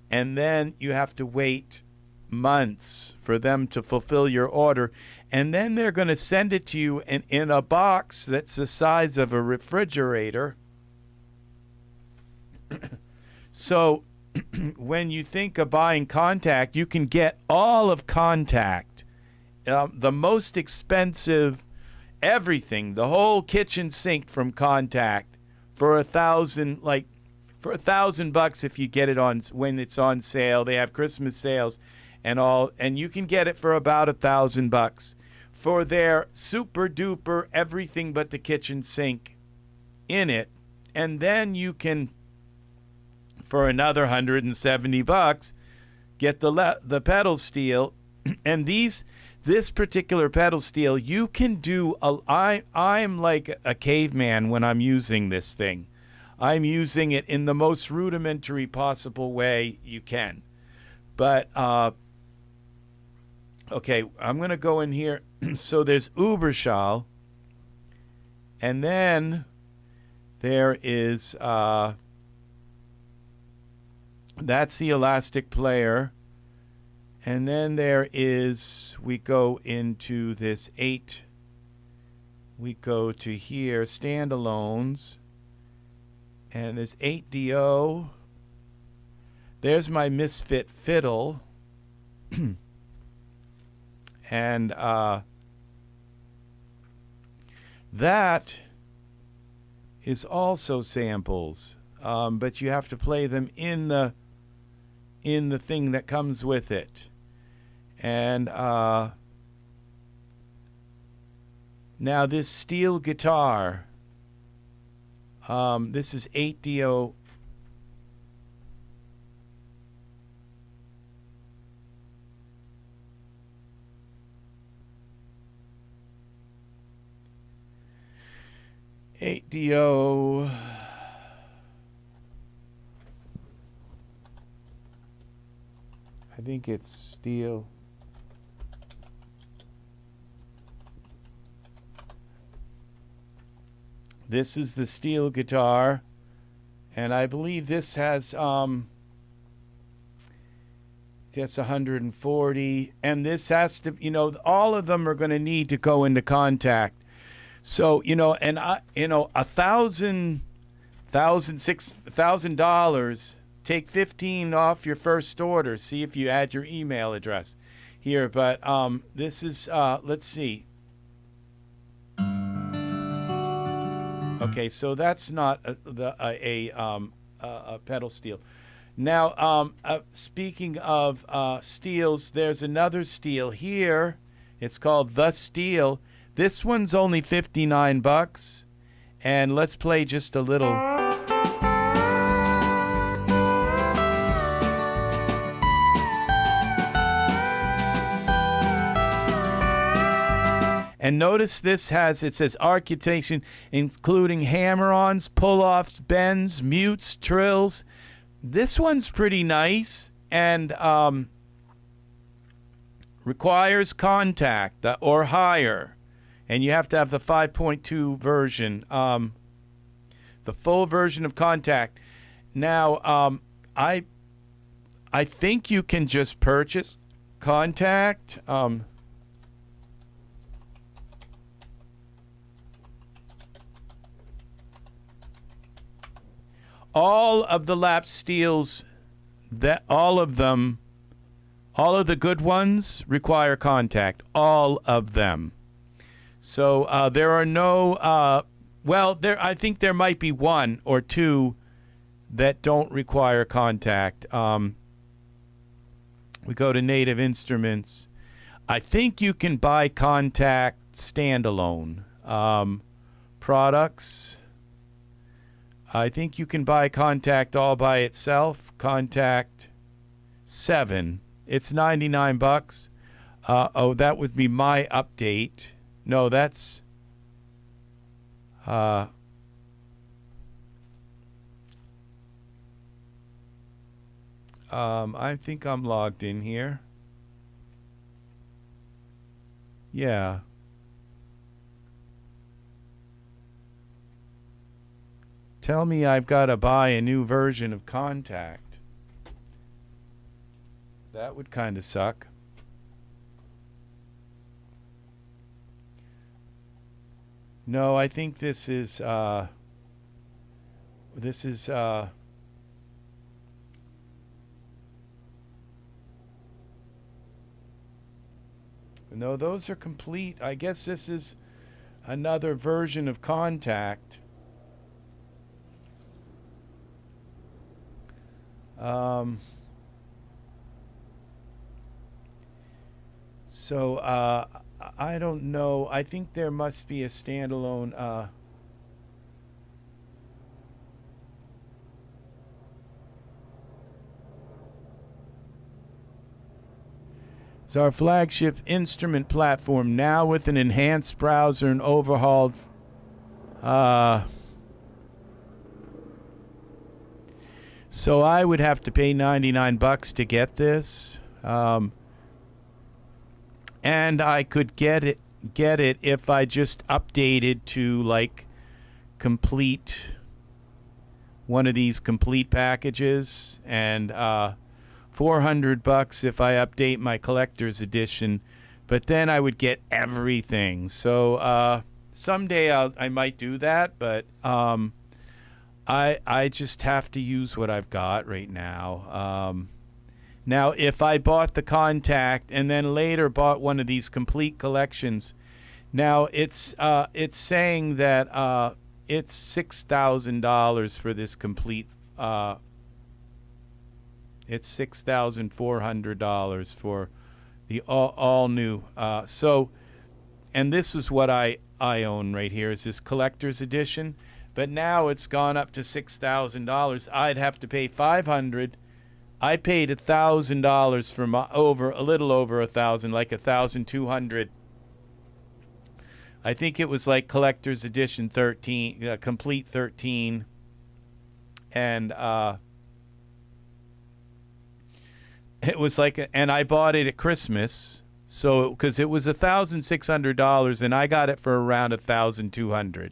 and then you have to wait months for them to fulfill your order, and then they're going to send it to you in a box that's the size of a refrigerator. So when you think of buying Kontakt, you can get all of Kontakt, the most expensive everything, the whole kitchen sink from Kontakt, for $1,000 if you get it on when it's on sale. They have Christmas sales and all, and you can get it for about $1,000 for their super duper everything but the kitchen sink in it. And then you can, for another $170, get the pedal steel. And this particular pedal steel, you can do I'm like a caveman when I'm using this thing. I'm using it in the most rudimentary possible way you can. But Okay, I'm going to go in here. So there's Ueberschall, and then there is, that's the Elastic player. And then there is, we go into this 8, we go to here, standalones, and there's 8DO. There's my Misfit Fiddle. And that is also samples, but you have to play them in the thing that comes with it. And now this steel guitar, this is 8DO. I think it's steel. This is the steel guitar, and I believe this has that's 140, and this has to, all of them are going to need to go into Kontakt. So, and $1,000 take 15 off your first order. See if you add your email address here. But this is, let's see. Okay, so that's not a pedal steel. Now, speaking of steels, there's another steel here. It's called The Steel. This one's only $59, and let's play just a little. And notice this it says articulation, including hammer-ons, pull-offs, bends, mutes, trills. This one's pretty nice, and requires Kontakt or higher. And you have to have the 5.2 version, the full version of Kontakt. Now, I think you can just purchase Kontakt. All of the lap steels, all of the good ones require Kontakt. All of them. So there are no, I think there might be one or two that don't require Kontakt. We go to Native Instruments. I think you can buy Kontakt standalone. Products. I think you can buy Kontakt all by itself. Kontakt 7. It's $99. That would be my update. No, that's I think I'm logged in here. Yeah. Tell me I've got to buy a new version of Kontakt. That would kind of suck. No, I think this is no, those are complete. I guess this is another version of Kontakt. So I don't know. I think there must be a standalone. It's our flagship instrument platform now with an enhanced browser and overhauled. So I would have to pay $99 to get this. and I could get it if I just updated to like Komplete, one of these Komplete packages, and $400 if I update my collector's edition. But then I would get everything. So someday I might do that, but I just have to use what I've got right now. Now, if I bought the Kontakt and then later bought one of these Komplete collections, now it's saying that it's $6,000 for this Komplete. It's $6,400 for the all new. So, and this is what I own right here, is this collector's edition. But now it's gone up to $6,000. I'd have to pay $500. I paid $1,000 for a little over $1,000, like $1,200. I think it was like collector's edition 13, Komplete 13, and it was like, and I bought it at Christmas, so because it was $1,600, and I got it for around $1,200.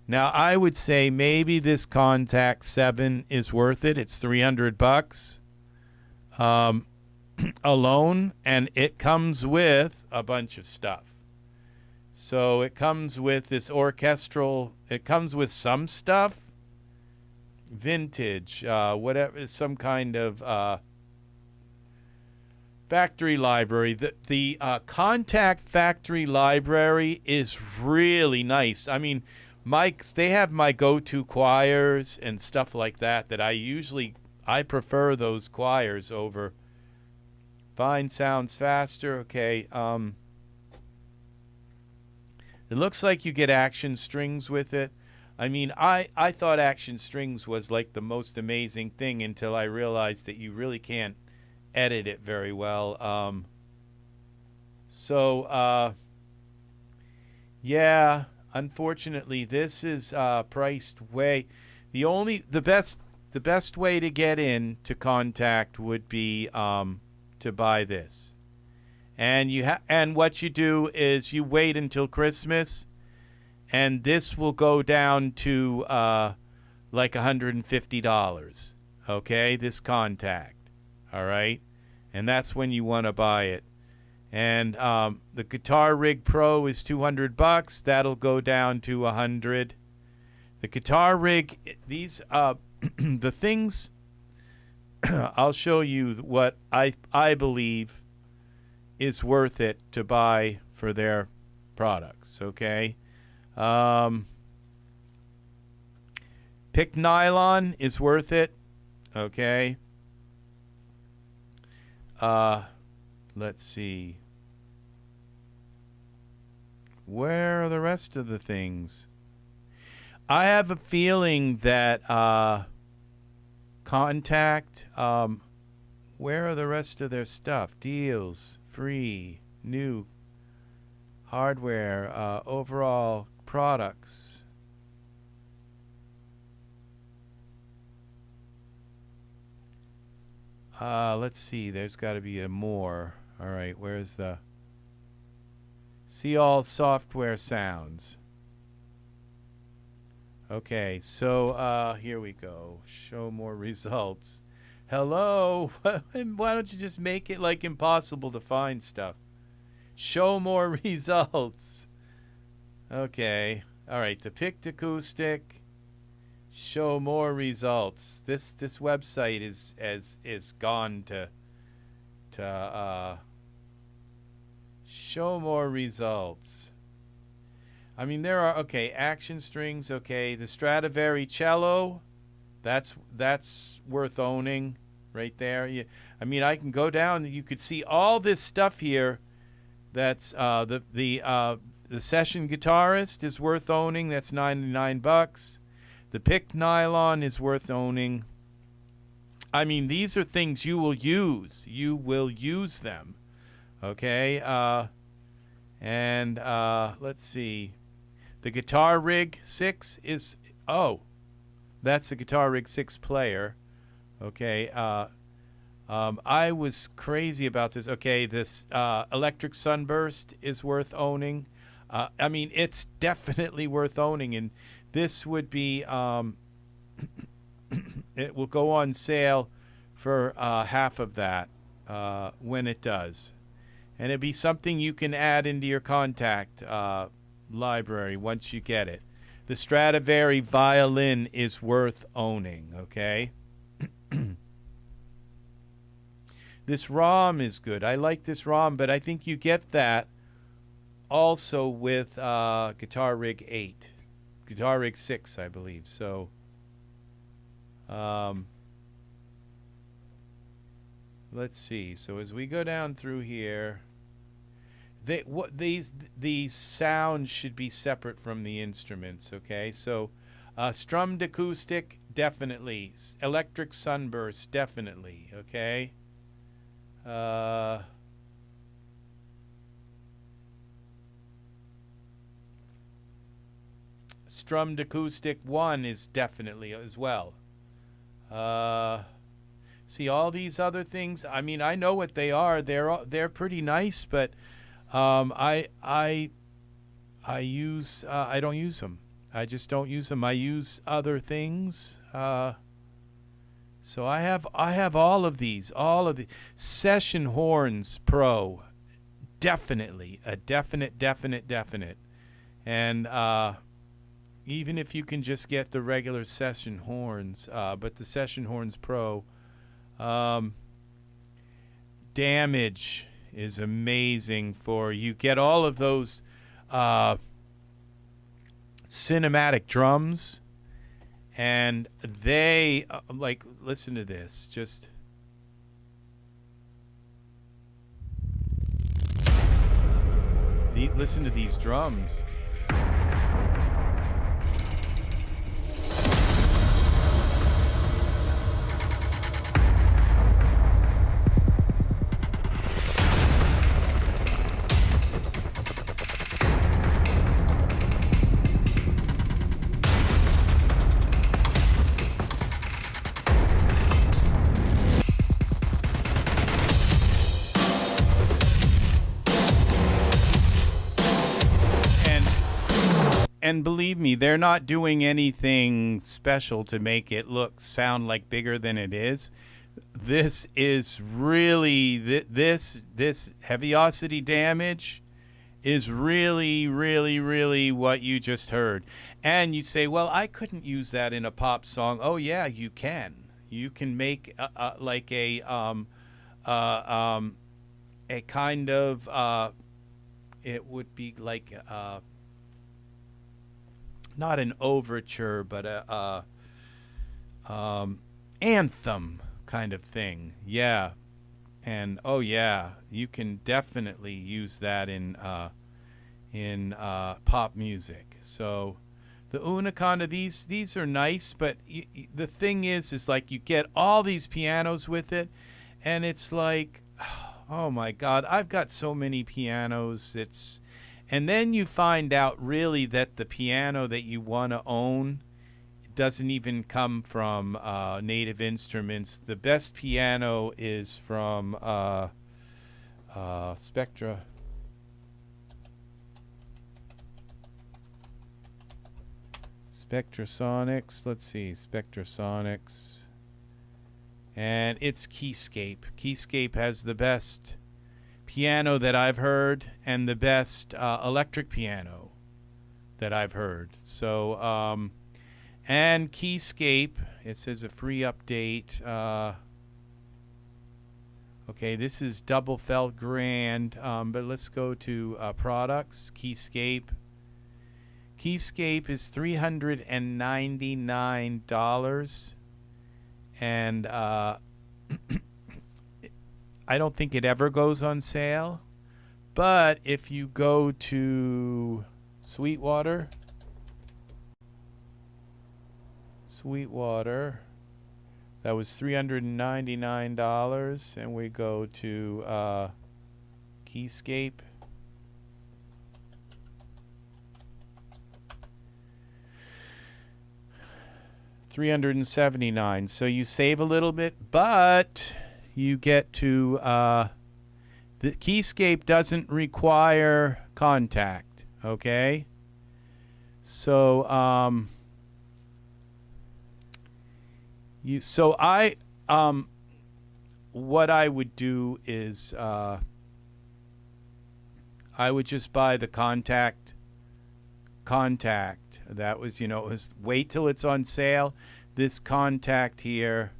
Now I would say maybe this Kontakt 7 is worth it. It's $300 alone, and it comes with a bunch of stuff. So it comes with this orchestral, it comes with some stuff, vintage, whatever, some kind of factory library. The Kontakt Factory Library is really nice. I mean, they have my go-to choirs and stuff like that I prefer those choirs over. Fine, sounds faster. Okay. It looks like you get action strings with it. I mean, I thought action strings was like the most amazing thing until I realized that you really can't edit it very well. Yeah, unfortunately, this is priced way. The best way to get in to Kontakt would be to buy this. And what you do is you wait until Christmas, and this will go down to like $150. Okay, this Kontakt. All right, and that's when you want to buy it. And the Guitar Rig Pro is $200. That'll go down to $100. The Guitar Rig, these the things. I'll show you what I believe is worth it to buy for their products. Okay, pick Nylon is worth it. Okay. Let's see. Where are the rest of the things? I have a feeling that Kontakt, where are the rest of their stuff? Deals, free, new, hardware, overall products. Let's see. There's got to be a more. All right, where's the... See all software sounds. Okay, so here we go. Show more results. Hello? Why don't you just make it like impossible to find stuff? Show more results. Okay. All right, the picked acoustic. Show more results. This website is gone to show more results. I mean, there are, okay, action strings. Okay, the Stradivari cello, that's worth owning right there. I mean, I can go down. You could see all this stuff here. That's the Session Guitarist is worth owning. That's $99. The picked Nylon is worth owning. I mean, these are things you will use. You will use them. Okay. Let's see. The Guitar Rig 6 is... Oh, that's the Guitar Rig 6 player. Okay. I was crazy about this. Okay, this electric Sunburst is worth owning. I mean, it's definitely worth owning, and this would be, it will go on sale for half of that when it does. And it'd be something you can add into your Kontakt library once you get it. The Stradivari Violin is worth owning, okay? This ROM is good. I like this ROM, but I think you get that also with Guitar Rig 8. Guitar Rig 6, I believe. So, let's see. So as we go down through here, these sounds should be separate from the instruments, okay? So strummed acoustic, definitely. Electric Sunburst, definitely, okay? Strummed acoustic 1 is definitely as well. See, all these other things, I mean, I know what they are. They're pretty nice, but I don't use them. I just don't use them. I use other things. So I have all of these, Session Horns Pro, definitely a definite. And even if you can just get the regular Session Horns, but the Session Horns Pro, damage is amazing for you. Get all of those cinematic drums, and they like, listen to this, just listen to these drums. And believe me, they're not doing anything special to make it sound like bigger than it is. This is really, this heaviosity damage is really what you just heard. And you say, well, I couldn't use that in a pop song. Oh yeah, you can. You can make like a kind of, it would be like not an overture, but a anthem kind of thing. Yeah. And oh yeah, you can definitely use that in pop music. So the Uniconda, these are nice, but the thing is like you get all these pianos with it, and it's like, oh my God, I've got so many pianos. And then you find out really that the piano that you want to own doesn't even come from native instruments. The best piano is from Spectrasonics. Let's see, Spectrasonics. And it's Keyscape. Keyscape has the best piano that I've heard, and the best electric piano that I've heard. So, and Keyscape, it says a free update. Okay, this is double felt grand, but let's go to products. Keyscape. Keyscape is $399, and I don't think it ever goes on sale, but if you go to Sweetwater, that was $399, and we go to Keyscape. $379. So you save a little bit, but you get to the Keyscape doesn't require Kontakt. Okay, so what I would do is I would just buy the Kontakt. That was, it was wait till it's on sale. This Kontakt here,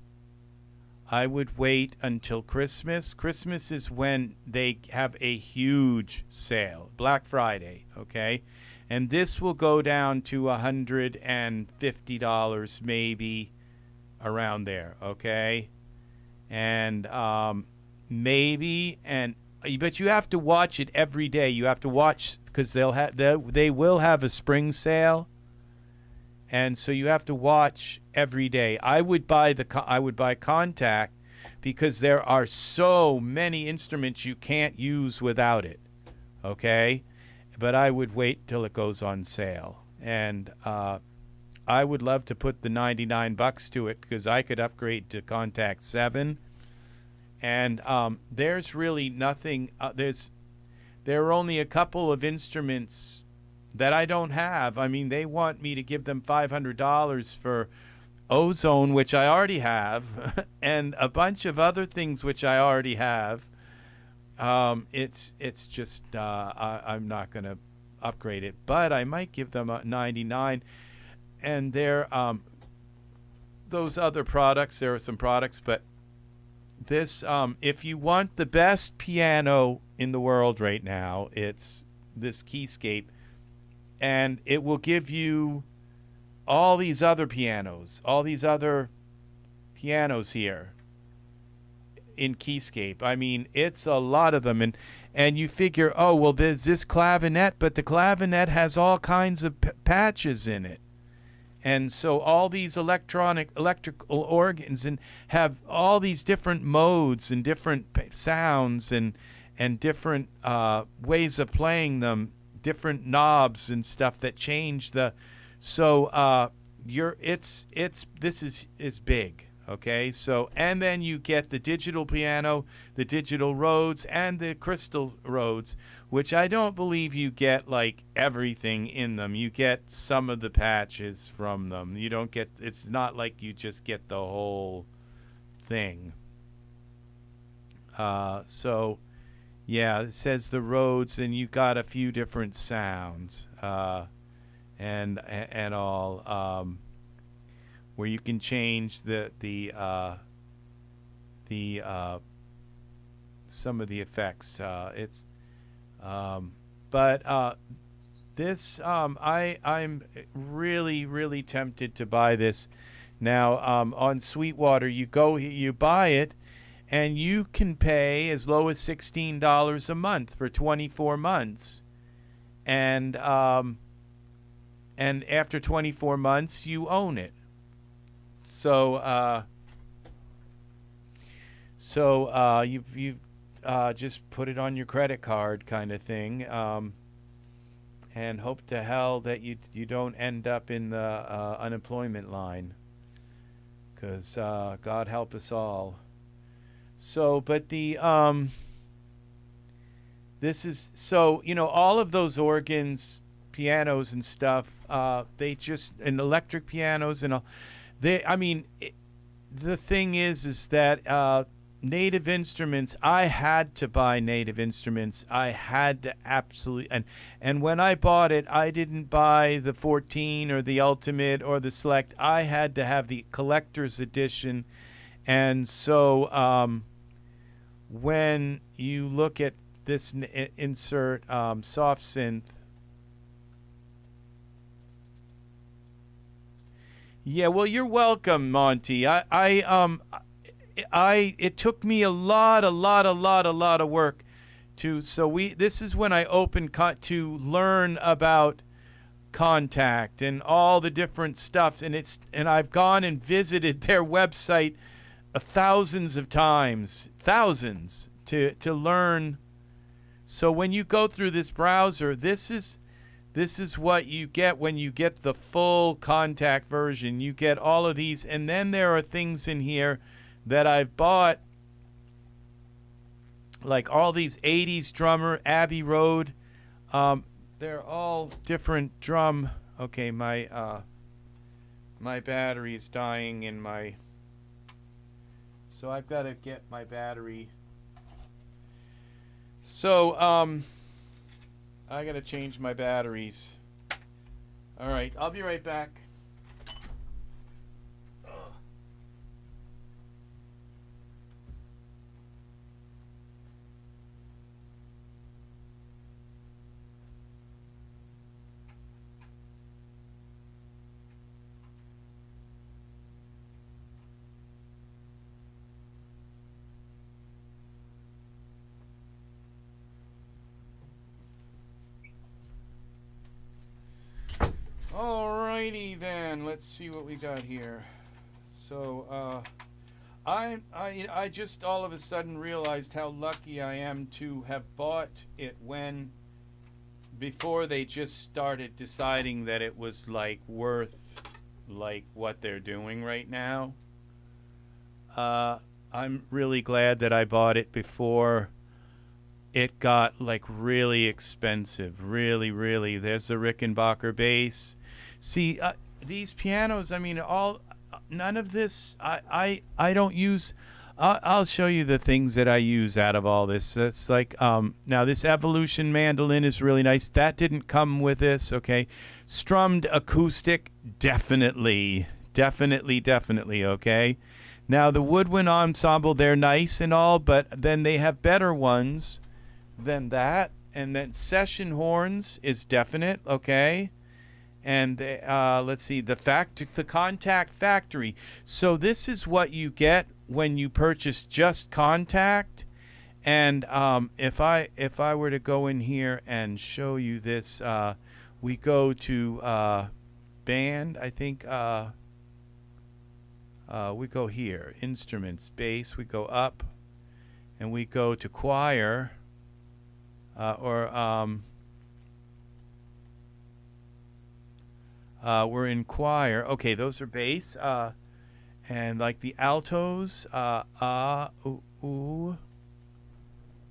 I would wait until Christmas. Christmas is when they have a huge sale, Black Friday, okay? And this will go down to $150 maybe, around there, okay? And but you have to watch it every day. You have to watch, because they will have a spring sale, and so you have to watch every day. I would buy Kontakt because there are so many instruments you can't use without it. Okay, but I would wait till it goes on sale, and I would love to put the $99 to it because I could upgrade to Kontakt 7. And there's really nothing. There are only a couple of instruments that I don't have. I mean, they want me to give them $500 for Ozone, which I already have, and a bunch of other things which I already have. It's just I'm not going to upgrade it, but I might give them a $99. And there, those other products. There are some products, but this, if you want the best piano in the world right now, it's this Keyscape, and it will give you all these other pianos here in Keyscape. I mean, it's a lot of them, and you figure, oh, well, there's this clavinet, but the clavinet has all kinds of patches in it. And so all these electrical organs and have all these different modes and different sounds and different ways of playing them, different knobs and stuff that change the. So this is big. Okay, so, and then you get the digital piano, the digital Rhodes, and the crystal Rhodes, which I don't believe you get like everything in them. You get some of the patches from them. You don't get, it's not like you just get the whole thing. So, yeah, it says the Rhodes, and you got a few different sounds, and all. Where you can change the some of the effects. This I'm really tempted to buy this now. On Sweetwater, you buy it, and you can pay as low as $16 a month for 24 months, and after 24 months you own it. So you just put it on your credit card, kind of thing, and hope to hell that you don't end up in the unemployment line, because God help us all. So, but the this is so, all of those organs, pianos and stuff, they just, and electric pianos and all. The thing is that Native Instruments, I had to buy Native Instruments. I had to absolutely, and when I bought it, I didn't buy the 14 or the Ultimate or the Select. I had to have the collector's edition. And so when you look at this insert soft synth, yeah, well, you're welcome, Monty. It took me a lot of work to. So this is when I opened to learn about Kontakt and all the different stuff, and I've gone and visited their website thousands of times, to learn. So when you go through this browser, this is what you get when you get the full Kontakt version. You get all of these, and then there are things in here that I've bought like all these 80s drummer, Abbey Road, they're all different drum. Okay, my battery is dying in my, so I've got to get my battery. So I got to change my batteries. All right, I'll be right back. Alrighty then, let's see what we got here. So I just all of a sudden realized how lucky I am to have bought it before they just started deciding that it was like worth like what they're doing right now. I'm really glad that I bought it before it got like really expensive. Really. There's the Rickenbacker bass. See, these pianos, I mean, none of this, I don't use. I'll show you the things that I use out of all this. It's like, now this Evolution mandolin is really nice. That didn't come with this, okay? Strummed acoustic, definitely, okay? Now the woodwind ensemble, they're nice and all, but then they have better ones than that. And then session horns is definite, okay? And let's see, the Kontakt Factory. So this is what you get when you purchase just Kontakt. And if I were to go in here and show you this, we go to band. I think we go here, instruments, bass. We go up, and we go to choir, we're in choir. Okay, those are bass. And like the altos, ooh.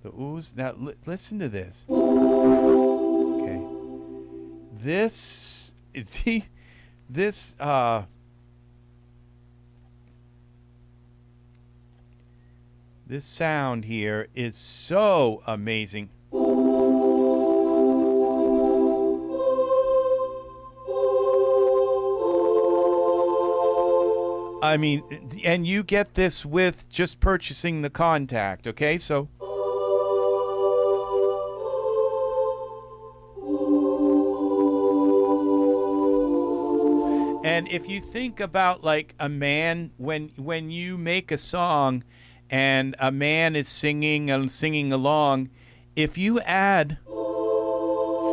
The oohs. Now listen to this. Okay. This sound here is so amazing. I mean, and you get this with just purchasing the Kontakt, okay? So and if you think about like a man, when you make a song and a man is singing and singing along, if you add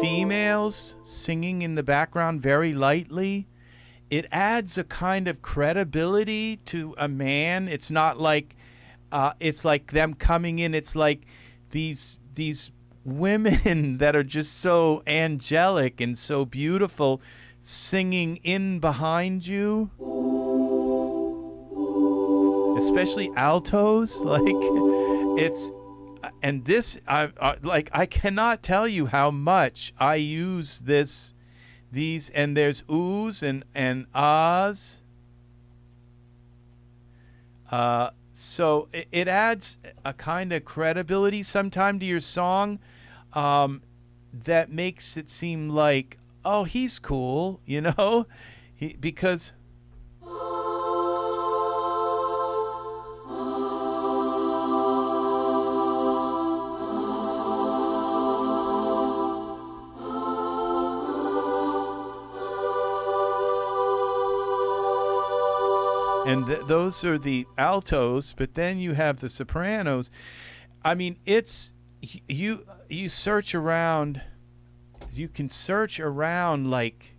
females singing in the background very lightly, it adds a kind of credibility to a man. It's not like it's like them coming in. It's like these women that are just so angelic and so beautiful singing in behind you. Especially altos, like it's, and this I cannot tell you how much I use these, and there's oohs and ahs. So it adds a kind of credibility sometime to your song that makes it seem like, oh, he's cool, you know, because. And those are the altos, but then you have the sopranos. I mean, it's you search around, you can search around like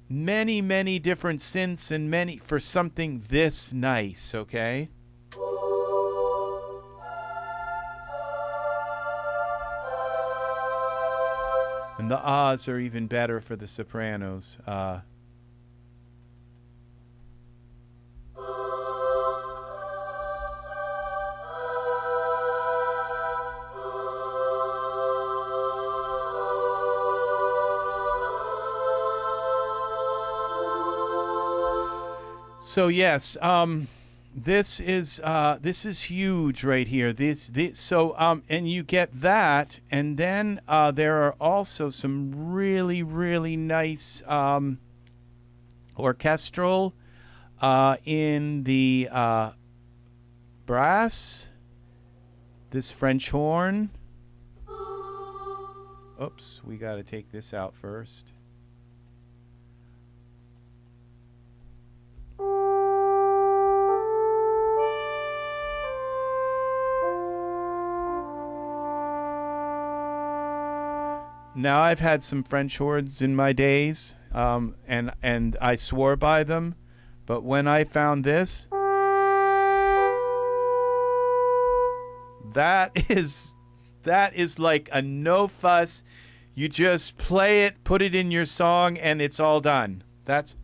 many different synths and many for something this nice, okay? And the ahs are even better for the sopranos. So yes, this is huge right here. And you get that, and then there are also some really, really nice orchestral in the brass. This French horn. Oops, we got to take this out first. Now, I've had some French horns in my days, and I swore by them, but when I found this, that is like a no fuss. You just play it, put it in your song, and it's all done. That's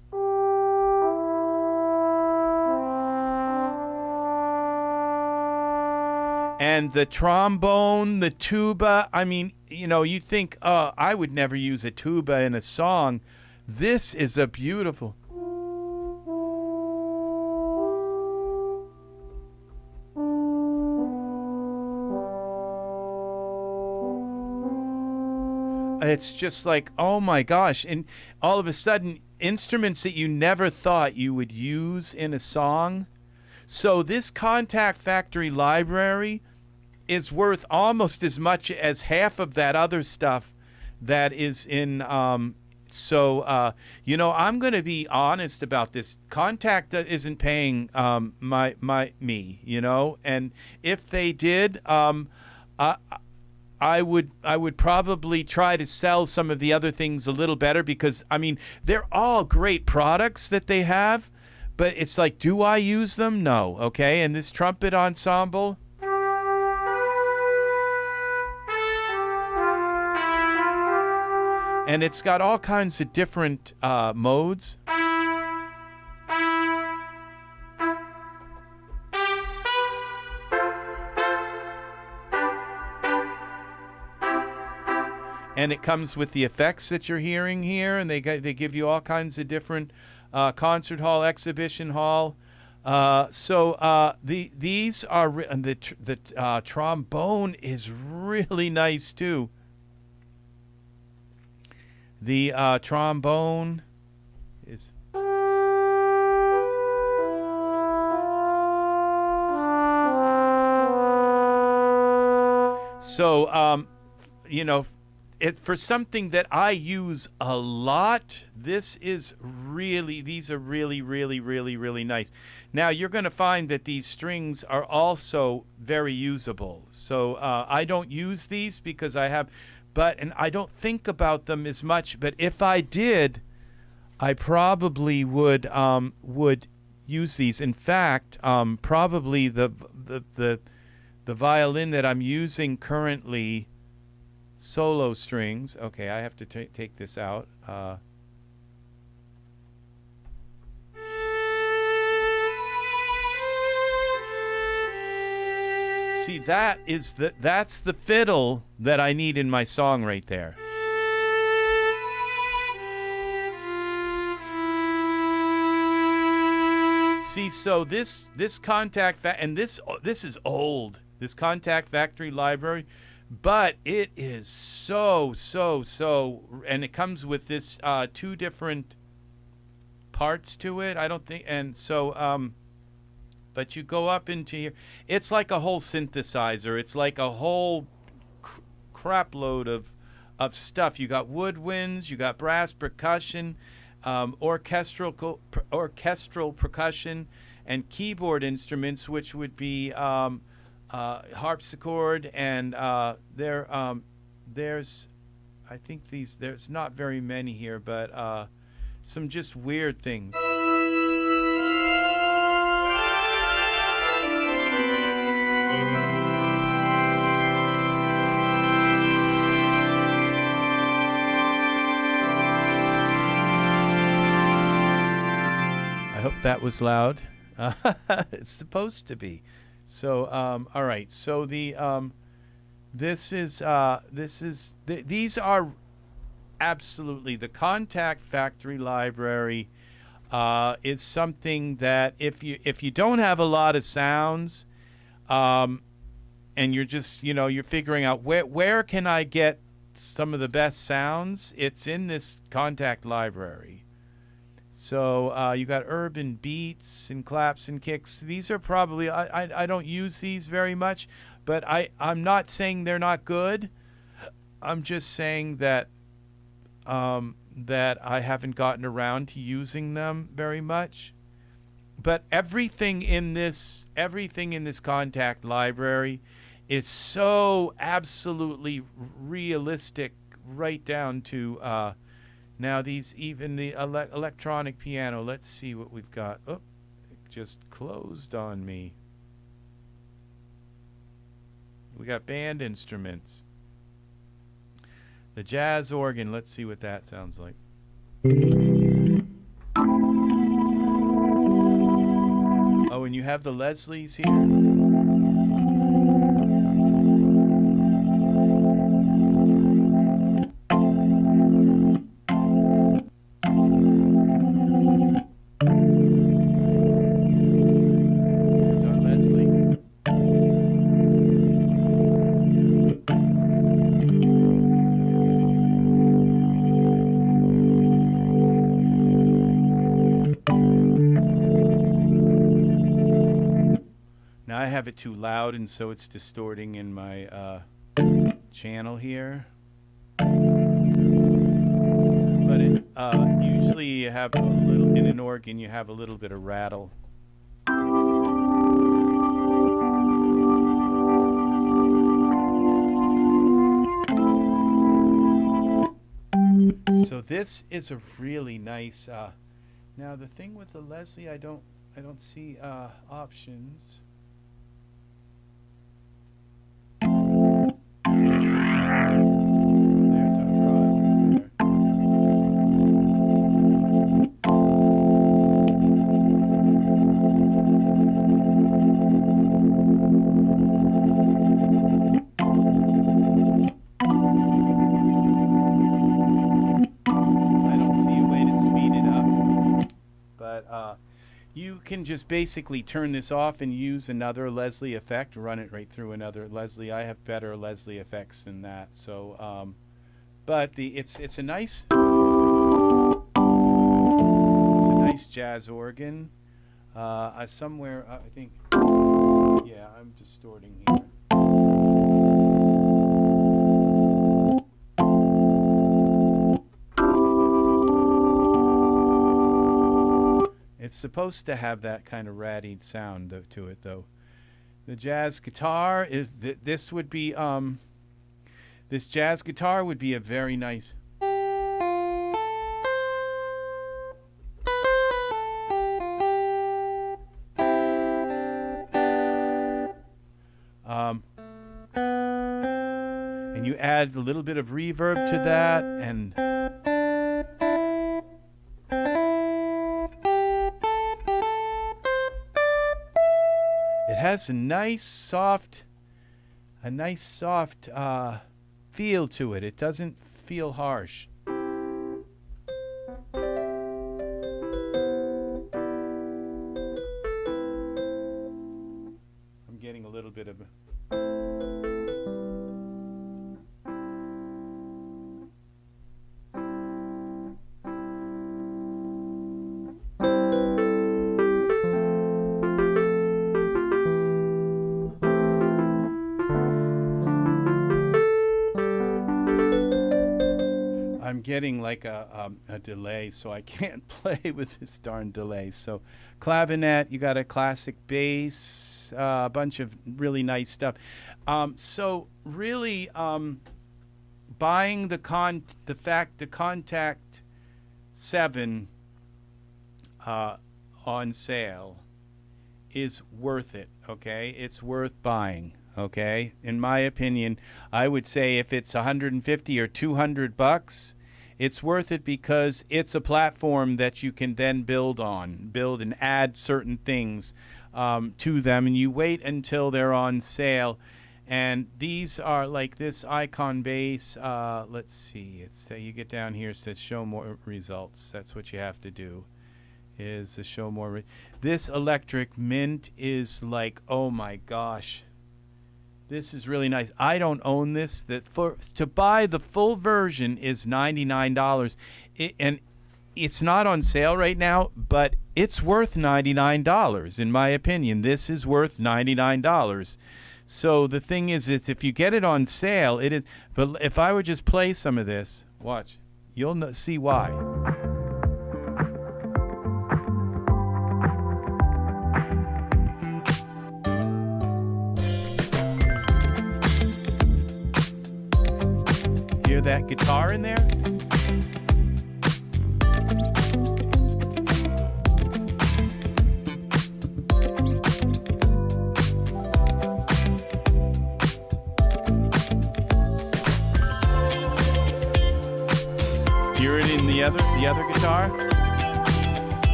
and the trombone, the tuba. I mean, you know, you think, oh, I would never use a tuba in a song. This is a beautiful. It's just like, oh my gosh. And all of a sudden, instruments that you never thought you would use in a song. So this Kontakt Factory Library is worth almost as much as half of that other stuff that is in. You know, I'm going to be honest about this. Kontakt isn't paying me, you know, and if they did, I would probably try to sell some of the other things a little better, because I mean, they're all great products that they have, but it's like, do I use them? No. Okay. And this trumpet ensemble. And it's got all kinds of different modes. And it comes with the effects that you're hearing here, and they give you all kinds of different concert hall, exhibition hall. These are the trombone is really nice too. The trombone is. So you know. For something that I use a lot, these are really, really, really, really nice. Now, you're going to find that these strings are also very usable. So I don't use these because and I don't think about them as much. But if I did, I probably would use these. In fact, probably the violin that I'm using currently. Solo strings. Okay, I have to take this out. See, that's the fiddle that I need in my song right there. See, so this Kontakt and this is old. This Kontakt Factory Library. But it is so, and it comes with this 2 different parts to it. I don't think, and so, but you go up into here. It's like a whole synthesizer. It's like a whole crap load of stuff. You got woodwinds, you got brass percussion, orchestral percussion, and keyboard instruments, which would be harpsichord, and there's I think there's not very many here, but some just weird things. I hope that was loud. It's supposed to be. So, all right. So these are absolutely the Kontakt Factory Library. is something that if you don't have a lot of sounds, and you're just you're figuring out where can I get some of the best sounds, it's in this Kontakt library. So you got urban beats and claps and kicks. These are probably I don't use these very much, but I'm not saying they're not good. I'm just saying that that I haven't gotten around to using them very much. But everything in this Kontakt library is so absolutely realistic, right down to now these, even the electronic piano. Let's see what we've got. Oh, it just closed on me. We got band instruments. The jazz organ, let's see what that sounds like. Oh, and you have the Leslies here. There's our Leslie. Now I have it too loud, and so it's distorting in my channel here. But usually you have a little, in an organ, you have a little bit of rattle. So this is a really nice. Now the thing with the Leslie, I don't see options. There's our drive right there. I don't see a way to speed it up, but you can just basically turn this off and use another Leslie effect, run it right through another Leslie. I have better Leslie effects than that. So, but it's a nice jazz organ. Somewhere I think, yeah, I'm distorting here. It's supposed to have that kind of ratty sound to it, though. The jazz guitar is this would be this jazz guitar would be a very nice. And you add a little bit of reverb to that, and it has a nice soft feel to it. It doesn't feel harsh. I'm getting a little bit of getting like a delay, so I can't play with this darn delay. So clavinet, you got a classic bass, a bunch of really nice stuff. So really buying the Kontakt 7 on sale is worth it, okay? It's worth buying. Okay, in my opinion, I would say if it's 150 or 200 bucks, it's worth it because it's a platform that you can then build and add certain things to them, and you wait until they're on sale. And these are like this icon bass. Let's see, it's you get down here, it says show more results. That's what you have to do. is a show more. This Electric Mint is like, oh my gosh. This is really nice. I don't own this. To buy the full version is $99. And it's not on sale right now, but it's worth $99 in my opinion. This is worth $99. So the thing is if you get it on sale, it is. But if I would just play some of this, watch, you'll see why. Hear that guitar in there? Hear it in the other guitar?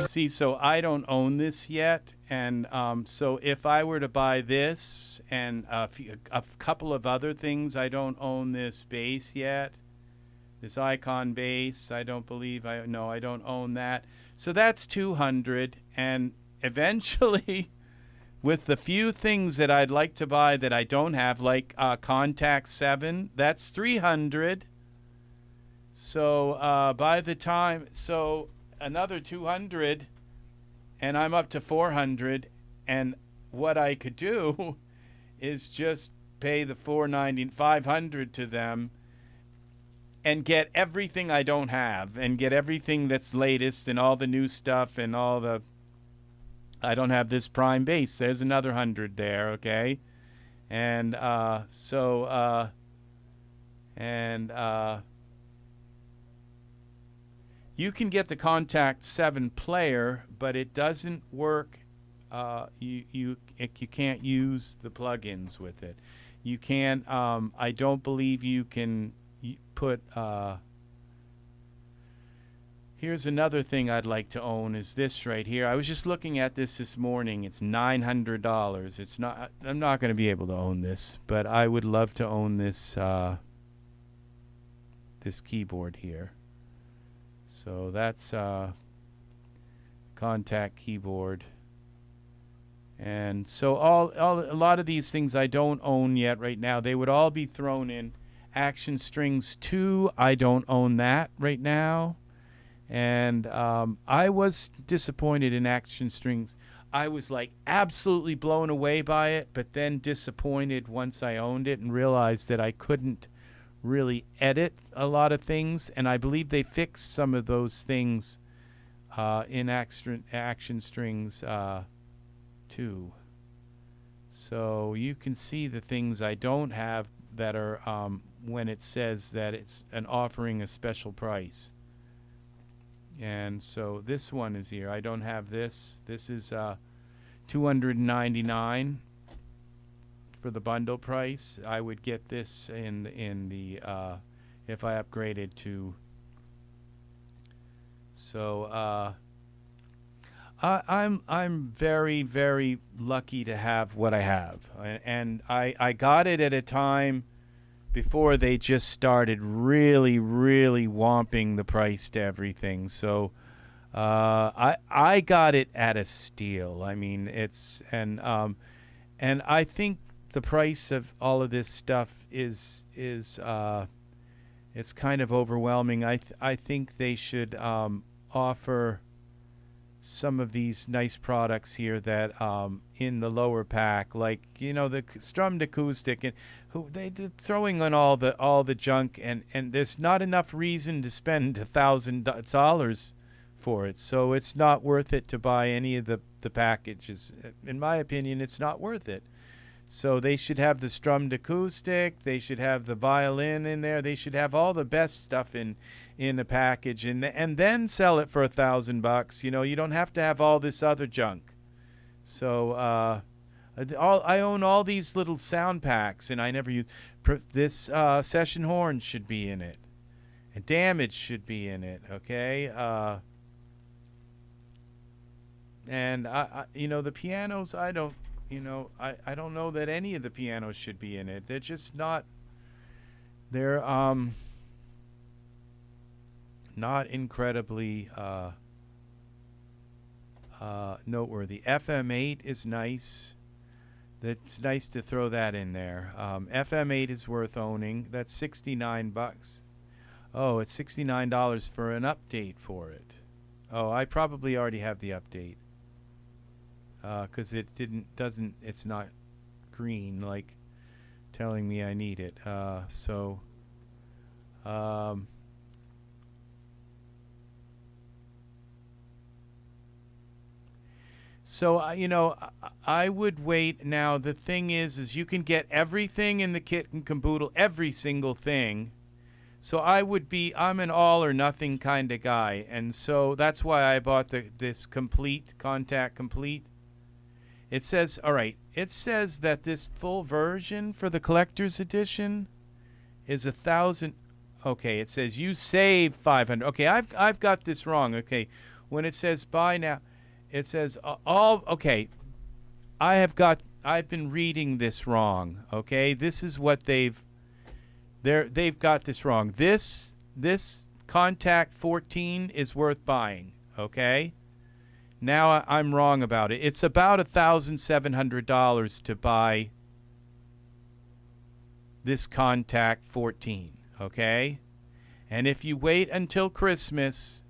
See, so I don't own this yet, and so if I were to buy this and a couple of other things, I don't own this bass yet. This Icon bass, I don't own that. So that's $200, and eventually, with the few things that I'd like to buy that I don't have, like Kontakt 7, that's $300. So by the time, so another $200, and I'm up to $400. And what I could do is just pay the $500 to them, and get everything I don't have, and get everything that's latest and all the new stuff and all the. I don't have this prime bass. There's another $100 there, okay? And you can get the Kontakt 7 player, but it doesn't work. You can't use the plugins with it. You can't. I don't believe you can put. Here's another thing I'd like to own is this right here. I was just looking at this morning. It's $900. It's not. I'm not going to be able to own this, but I would love to own this this keyboard here. So that's Kontakt keyboard. And so a lot of these things I don't own yet right now. They would all be thrown in. Action Strings 2, I don't own that right now. And I was disappointed in Action Strings. I was like absolutely blown away by it, but then disappointed once I owned it and realized that I couldn't really edit a lot of things. And I believe they fixed some of those things in Action Strings 2. So you can see the things I don't have that are when it says that it's an offering a special price. And so this one is here. I don't have this. This is $299 for the bundle price. I would get this in the if I upgraded to. So I'm very, very lucky to have what I have, and I got it at a time before they just started really, really womping the price to everything. So I got it at a steal. I mean, it's and I think the price of all of this stuff is it's kind of overwhelming. I think they should offer some of these nice products here that in the lower pack, like the strummed acoustic, and they do throwing on all the junk, and there's not enough reason to spend $1,000 for it, so it's not worth it to buy any of the packages. In my opinion, it's not worth it. So they should have the strummed acoustic, they should have the violin in there, they should have all the best stuff in a package, and then sell it for $1,000. You don't have to have all this other junk. So I own all these little sound packs, and I never use this. Session horn should be in it, and damage should be in it. Okay, and the pianos. I don't know that any of the pianos should be in it. They're just not. They're not incredibly noteworthy. FM8 is nice. That's nice to throw that in there. FM8 is worth owning. That's $69. Oh, it's $69 for an update for it. Oh, I probably already have the update. Because it's not green, like telling me I need it. So, you know, I would wait. Now, the thing is you can get everything in the kit and caboodle, every single thing. So I'm an all or nothing kind of guy. And so that's why I bought this Kontakt Complete. It says, all right, it says that this full version for the collector's edition is 1,000. Okay, it says you save 500. Okay, I've got this wrong. Okay, when it says buy now, it says okay, I've been reading this wrong. Okay, this is what they've got this wrong. This Kontakt 14 is worth buying. Okay, now I'm wrong about it. It's about $1,700 to buy this Kontakt 14. Okay, and if you wait until Christmas,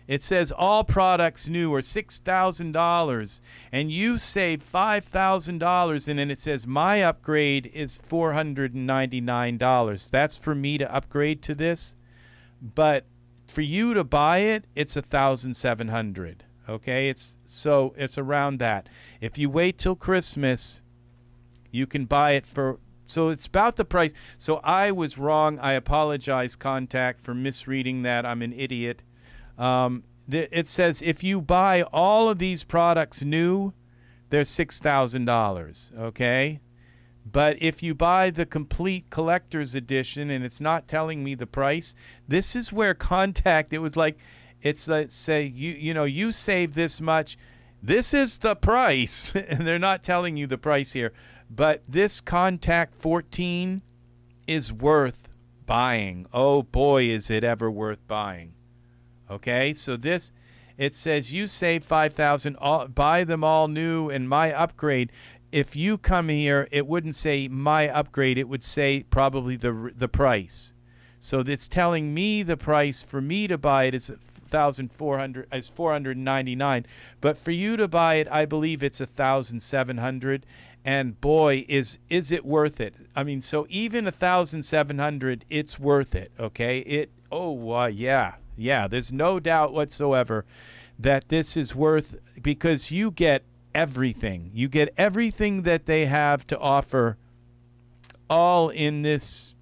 it says all products new are $6,000, and you save $5,000, and then it says my upgrade is $499. That's for me to upgrade to this, but for you to buy it, it's $1,700. Okay, it's around that. If you wait till Christmas, you can buy it for. So it's about the price. So I was wrong. I apologize, Kontakt, for misreading that. I'm an idiot. It says if you buy all of these products new, they're $6,000, okay? But if you buy the complete collector's edition, and it's not telling me the price, this is where Kontakt, it was like, it's like, say, you save this much, this is the price, and they're not telling you the price here. But this Kontakt 14 is worth buying. Oh boy, is it ever worth buying. Okay, so this, it says you save $5,000, buy them all new, and my upgrade. If you come here, it wouldn't say my upgrade, it would say probably the price. So it's telling me the price for me to buy it is $499, but for you to buy it, I believe it's $1,700. And boy, is it worth it? I mean, so even $1,700, it's worth it. Okay, yeah. There's no doubt whatsoever that this is worth, because you get everything. You get everything that they have to offer, all in this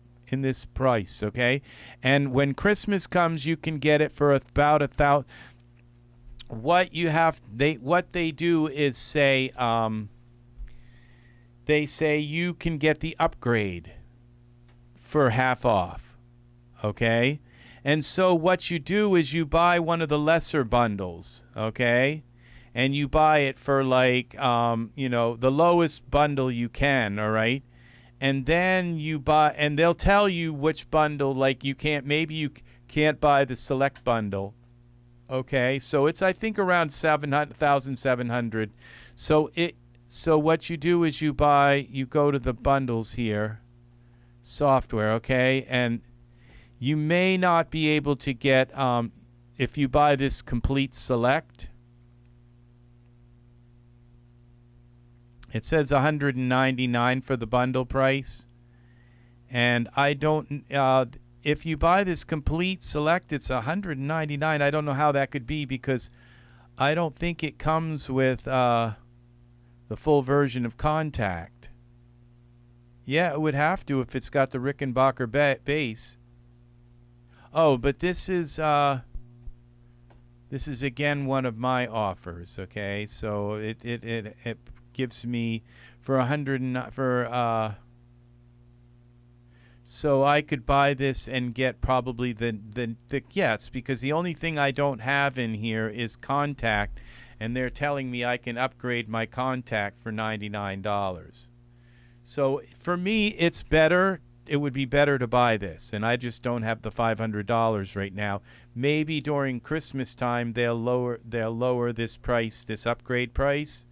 price. Okay, and when Christmas comes, you can get it for about $1,000. What they do is say. They say you can get the upgrade for half off, okay? And so what you do is you buy one of the lesser bundles, okay? And you buy it for like, the lowest bundle you can, all right? And then you buy, and they'll tell you which bundle, like you can't buy the select bundle, okay? So it's, I think, around $1,700. So what you do is you go to the bundles here, software, okay? And you may not be able to get, if you buy this Complete Select, it says $199 for the bundle price. And if you buy this Complete Select, it's $199. I don't know how that could be, because I don't think it comes with, the full version of Kontakt. Yeah, it would have to if it's got the Rickenbacker bass. Oh, but this is again one of my offers. Okay, so it gives me for so I could buy this and get probably the yes, because the only thing I don't have in here is Kontakt. And they're telling me I can upgrade my Kontakt for $99. So for me, it's better it would be better to buy this, and I just don't have the $500 right now. Maybe during Christmas time they'll lower this price, this upgrade price,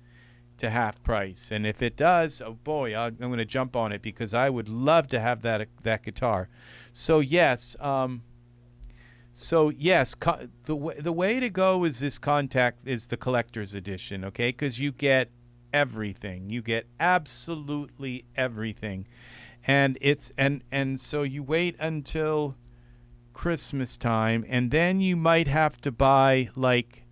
to half price. And if it does, oh boy, I'm going to jump on it because I would love to have that guitar. So yes, the way to go is this the collector's edition, okay? Because you get everything. You get absolutely everything. And so you wait until Christmas time, and then you might have to buy like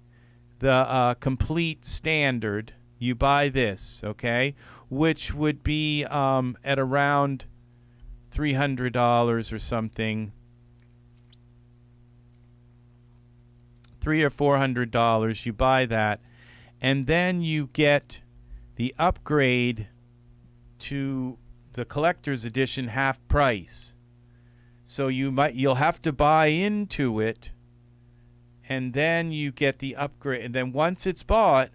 the complete standard. You buy this, okay, which would be at around $300 or something, $300 or $400. You buy that, and then you get the upgrade to the collector's edition half price. So you'll have to buy into it, and then you get the upgrade. And then once it's bought,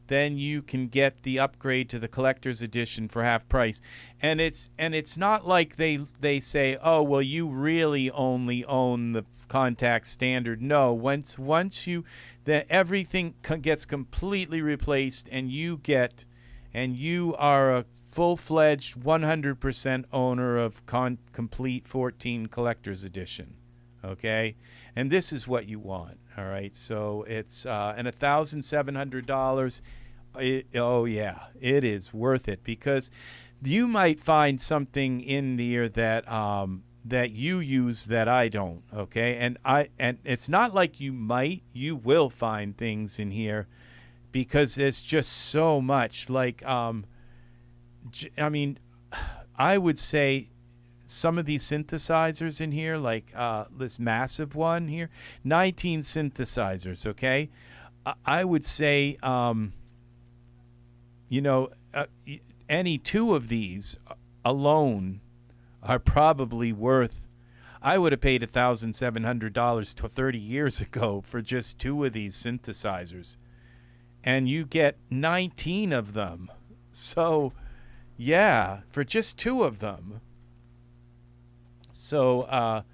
then you can get the upgrade to the collector's edition for half price. And it's not like they say, oh well, you really only own the Kontakt standard. No, once everything gets completely replaced, and you are a full-fledged 100% owner of Komplete 14 collector's edition, okay? And this is what you want, all right? So it's and $1,700. Oh yeah, it is worth it, because you might find something in there that that you use that I don't, okay? And it's not like you will find things in here, because there's just so much. Like I mean, I would say some of these synthesizers in here, like this massive one here, 19 synthesizers, okay? I would say, any two of these alone are probably worth, I would have paid $1,700 30 years ago for just two of these synthesizers. And you get 19 of them. So yeah, for just two of them. So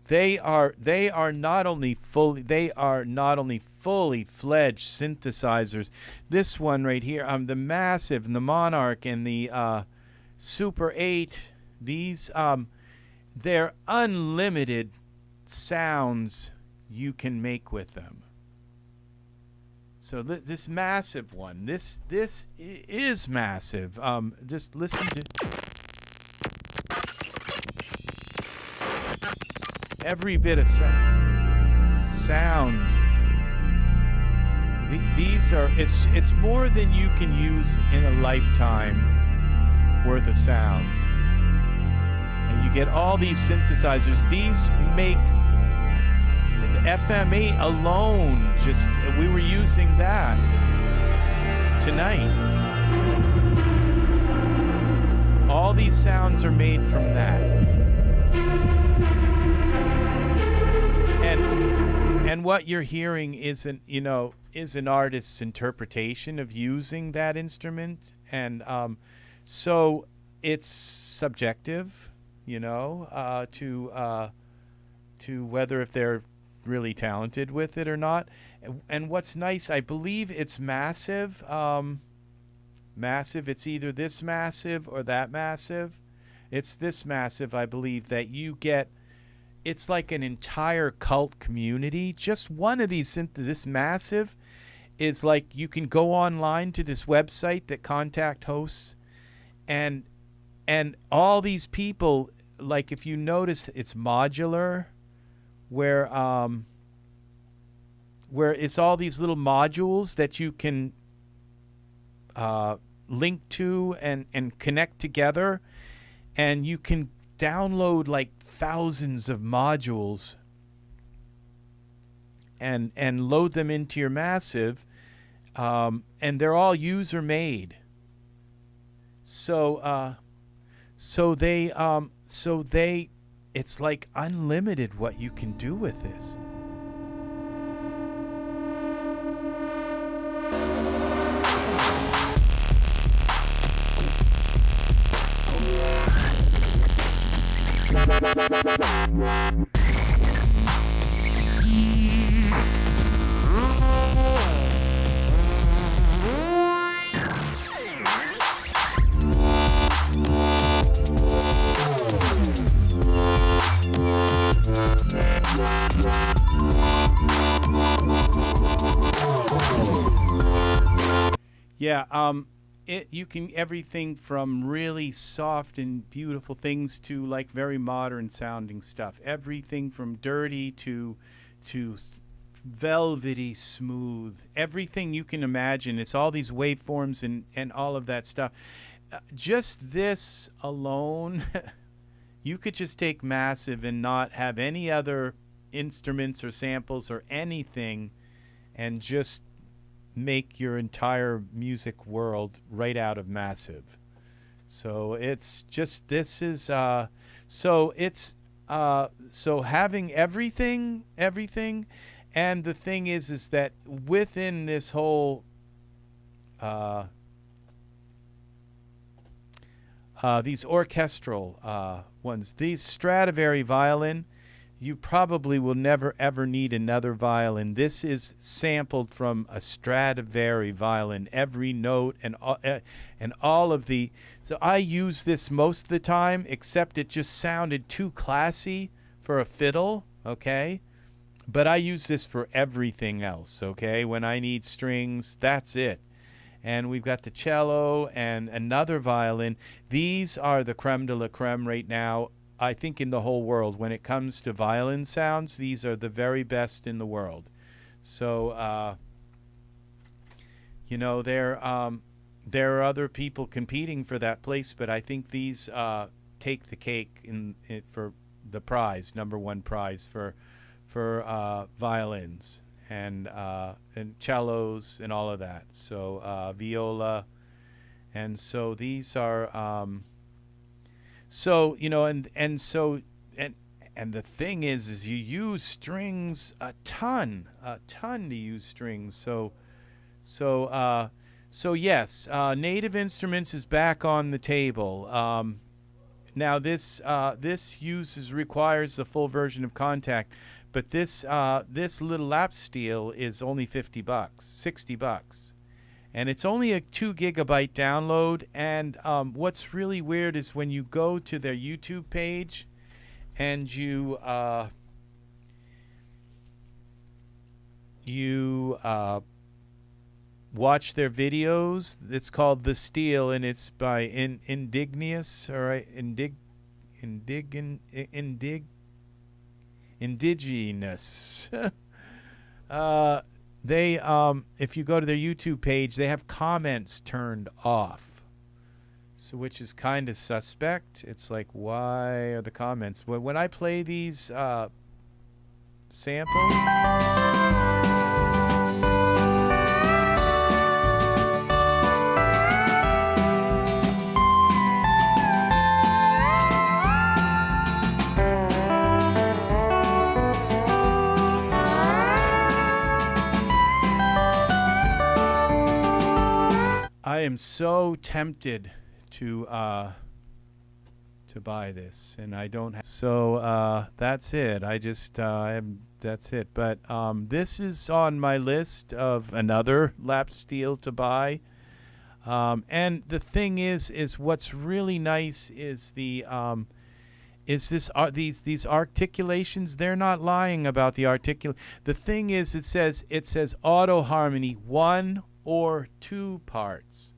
they are not only fully fledged synthesizers. This one right here, the Massive and the Monarch and the Super 8. These they're unlimited sounds you can make with them. So this massive one, this is massive. Just listen to every bit of sounds. These are it's more than you can use in a lifetime worth of sounds. And you get all these synthesizers. These make FM8 alone, we were using that tonight. All these sounds are made from that. And what you're hearing is an artist's interpretation of using that instrument, and so it's subjective, to whether if they're really talented with it or not. And what's nice, I believe it's massive. Massive, it's either this massive or that massive. It's this massive, I believe, that you get. It's like an entire cult community. Just one of these this massive is like, you can go online to this website that Kontakt hosts, and all these people, like, if you notice, it's modular, where it's all these little modules that you can link to and connect together, and you can download like thousands of modules and load them into your Massive, and they're all user made. So they it's like unlimited what you can do with this. Yeah, you can everything from really soft and beautiful things to like very modern sounding stuff. Everything from dirty to velvety smooth. Everything you can imagine. It's all these waveforms and all of that stuff. Just this alone, you could just take Massive and not have any other instruments or samples or anything, and just make your entire music world right out of Massive. So it's just, this is so having everything, and the thing is that within this whole these orchestral ones, these Stradivari violin, you probably will never ever need another violin. This is sampled from a Stradivari violin, every note and all of the. So I use this most of the time, except it just sounded too classy for a fiddle, okay? But I use this for everything else, okay? When I need strings, that's it. And we've got the cello and another violin. These are the creme de la creme right now, I think, in the whole world. When it comes to violin sounds, these are the very best in the world. So, you know, there are other people competing for that place, but I think these take the cake for the prize, #1 prize for violins and cellos and all of that. So viola, and so these are. So, you know, and the thing is you use strings a ton to use strings. So yes, Native Instruments is back on the table. Now this requires the full version of Kontakt, but this little lap steel is only $50, $60. And it's only a 2 gigabyte download. And what's really weird is when you go to their YouTube page and you watch their videos. It's called The Steel, and it's by Indiginus, all right, Indiginus. They, if you go to their YouTube page, they have comments turned off, so which is kind of suspect. It's like, why are the comments? When I play these samples, I am so tempted to buy this, and I don't have. So that's it. I just that's it. But this is on my list of another lap steel to buy. And the thing is what's really nice is these articulations. They're not lying about the articulation. The thing is, it says auto harmony 1 or 2 parts,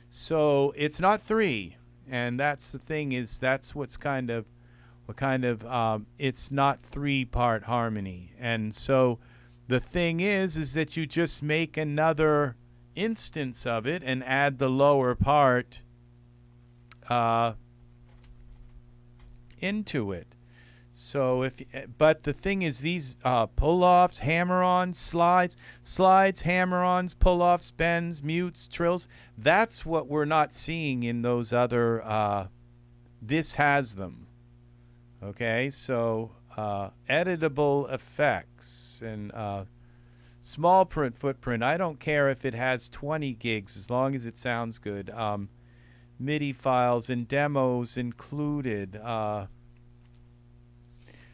so it's not 3. And that's the thing, is that's it's not 3-part harmony. And so the thing is that you just make another instance of it and add the lower part into it. So but the thing is, these pull-offs, hammer-ons, slides, hammer-ons, pull-offs, bends, mutes, trills, that's what we're not seeing in those other, this has them. Okay, so editable effects and small footprint. I don't care if it has 20 gigs as long as it sounds good. MIDI files and demos included.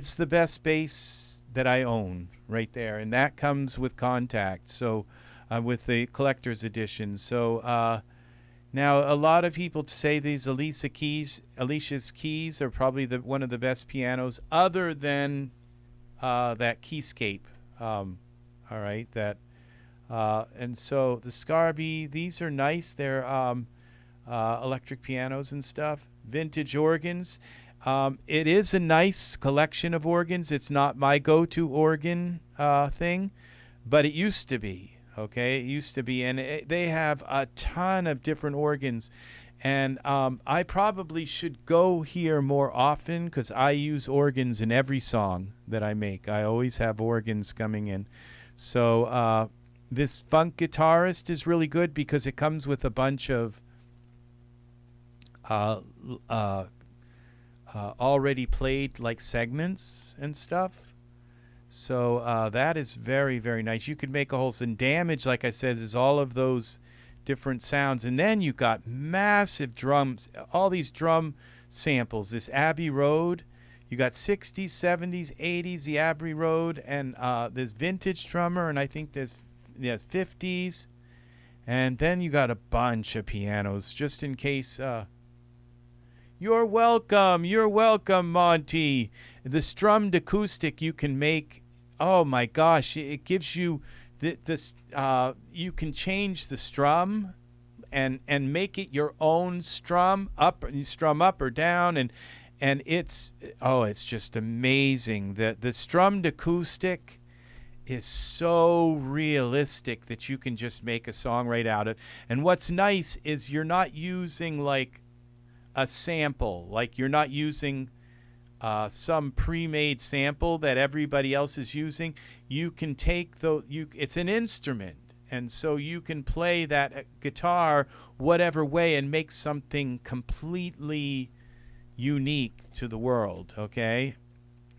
it's the best bass that I own right there, and that comes with Kontakt, so with the collector's edition. So now a lot of people say these Alicia's keys are probably one of the best pianos, other than that Keyscape. All right, that and so the Scarbee, these are nice. They're electric pianos and stuff. Vintage organs. It is a nice collection of organs. It's not my go-to organ thing, but it used to be. Okay, it used to be, and they have a ton of different organs. And I probably should go here more often because I use organs in every song that I make. I always have organs coming in. So this Funk Guitarist is really good because it comes with a bunch of already played like segments and stuff. So that is very, very nice. You could make a whole, and Damage, like I said, is all of those different sounds. And then you got massive drums, all these drum samples. This Abbey Road, you got 60s, 70s, 80s, the Abbey Road, and there's vintage drummer, and I think there's 50s. And then you got a bunch of pianos, just in case. You're welcome, Monty. The strummed acoustic you can make. Oh my gosh, it gives you this. You can change the strum, and make it your own strum up. You strum up or down, and it's just amazing. The strummed acoustic is so realistic that you can just make a song right out of. And what's nice is you're not using like a sample, like you're not using some pre-made sample that everybody else is using. You can take it's an instrument, and so you can play that guitar whatever way and make something completely unique to the world, okay?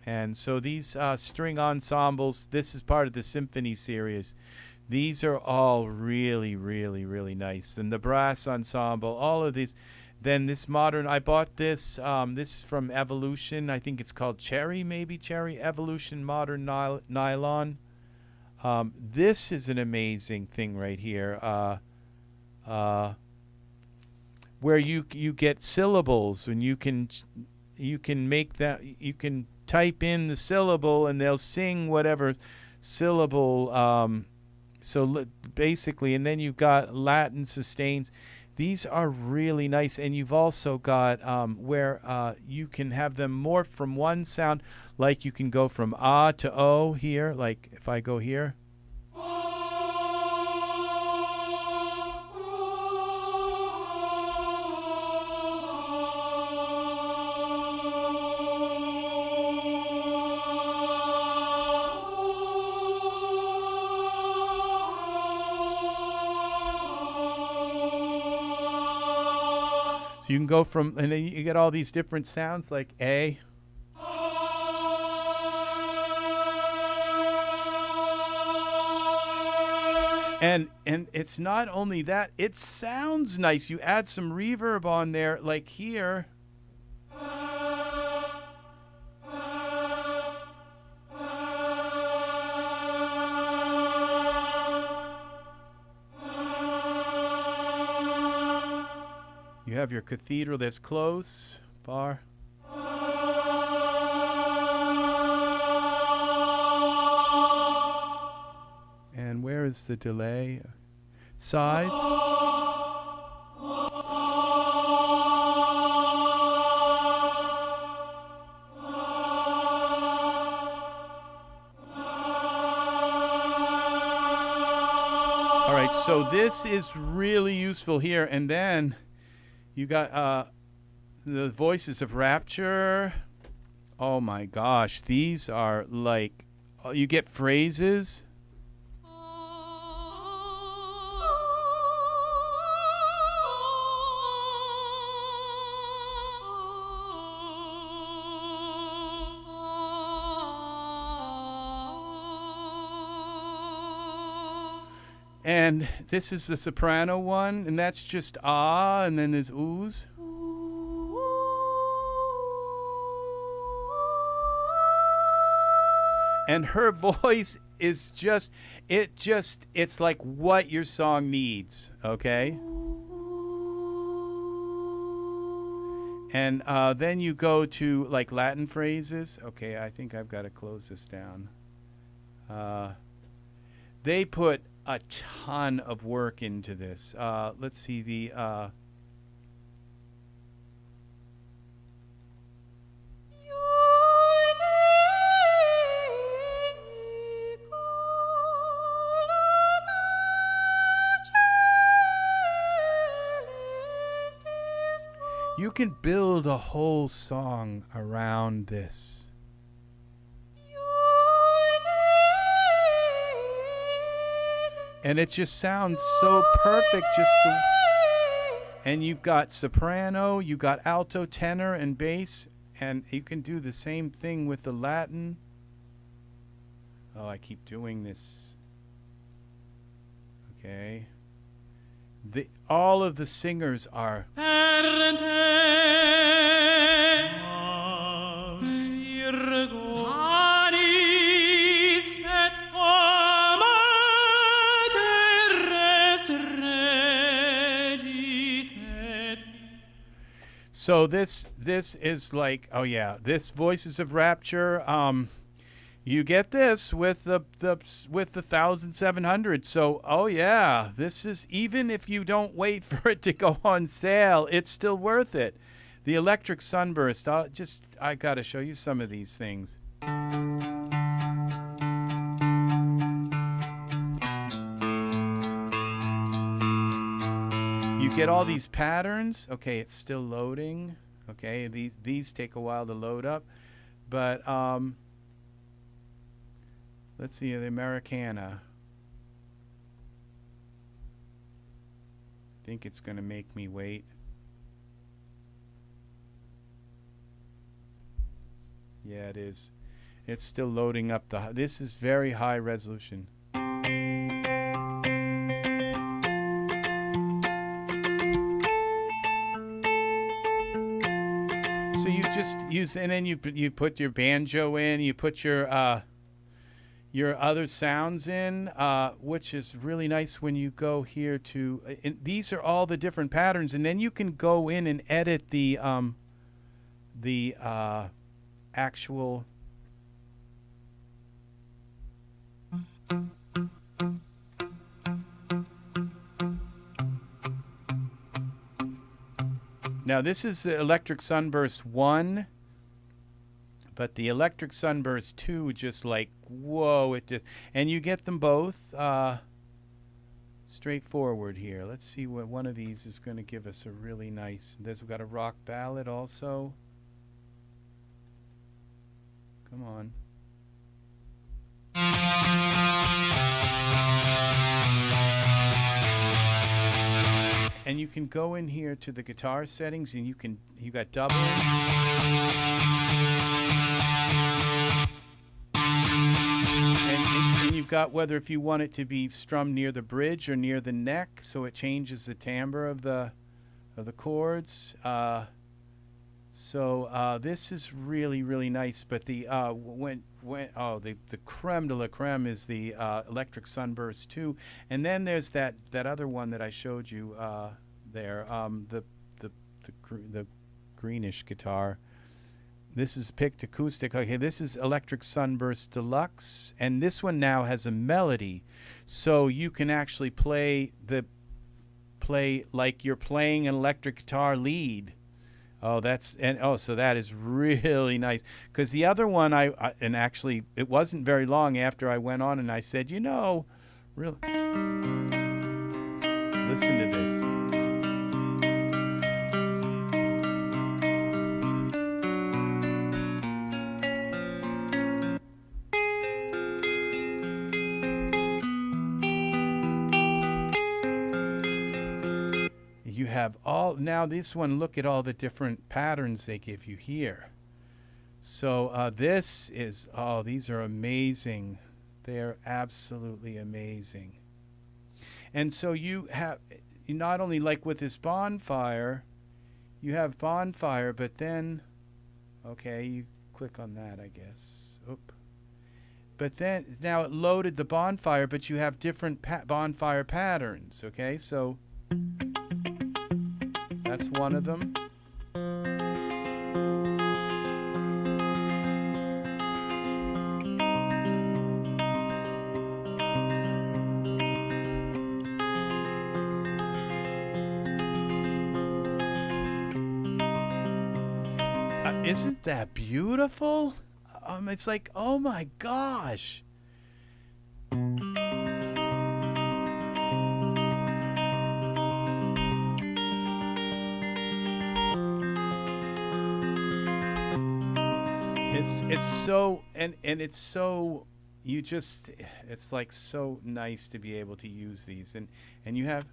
And so these string ensembles, this is part of the symphony series. These are all really, really, really nice. And the brass ensemble, all of these. Then this modern, I bought this, this is from Evolution. I think it's called Cherry Evolution Modern Nylon. This is an amazing thing right here, where you get syllables, and you can make that, you can type in the syllable and they'll sing whatever syllable. So basically, and then you've got Latin sustains. These are really nice, and you've also got where you can have them morph from one sound, like you can go from ah to o here, like if I go here. So you can go from, and then you get all these different sounds like A. And it's not only that, it sounds nice. You add some reverb on there, like here. You have your cathedral that's close, far. And where is the delay? Size. All right, so this is really useful here. And then you got the voices of Rapture. Oh my gosh, these are like, you get phrases. And this is the soprano one, and that's just ah, and then there's oohs. And her voice is it's like what your song needs, okay? And then you go to like Latin phrases. Okay, I think I've got to close this down. They put a ton of work into this. Let's see the... You can build a whole song around this. And it just sounds so perfect. And you've got soprano, you got alto, tenor, and bass, and you can do the same thing with the Latin. Oh, I keep doing this. Okay. All of the singers are. So this is like, oh yeah, this Voices of Rapture. You get this with the 1700. So, oh yeah, this is, even if you don't wait for it to go on sale, it's still worth it. The Electric Sunburst. I got to show you some of these things. You get all these patterns. Okay, it's still loading. Okay, these take a while to load up, but let's see, the Americana. I think it's going to make me wait. Yeah, it is. It's still loading up this is very high resolution. So you just use, and then you put your banjo in, you put your other sounds in, which is really nice when you go here to, these are all the different patterns, and then you can go in and edit the actual. Now this is the Electric Sunburst 1. But the Electric Sunburst 2, just like, whoa, and you get them both straightforward here. Let's see what one of these is going to give us a really nice, we've got a rock ballad also. Come on. And you can go in here to the guitar settings, and you got double. And you've got whether if you want it to be strummed near the bridge or near the neck, so it changes the timbre of the chords. So this is really, really nice. But the the creme de la creme is the Electric Sunburst 2, and then there's that other one that I showed you there, the greenish guitar. This is picked acoustic. Okay, this is Electric Sunburst Deluxe, and this one now has a melody, so you can actually play like you're playing an electric guitar lead. Oh, so that is really nice. Because the other one, and actually it wasn't very long after I went on and I said, really, listen to this. You have now this one, look at all the different patterns they give you here. So this is, these are amazing. They're absolutely amazing. And so you have, not only like with this bonfire, you have bonfire, but then, okay, you click on that, I guess. Oop. But then now it loaded the bonfire, but you have different bonfire patterns. Okay, so that's one of them. Isn't that beautiful? It's like, oh my gosh. It's so and it's so it's like so nice to be able to use these and you have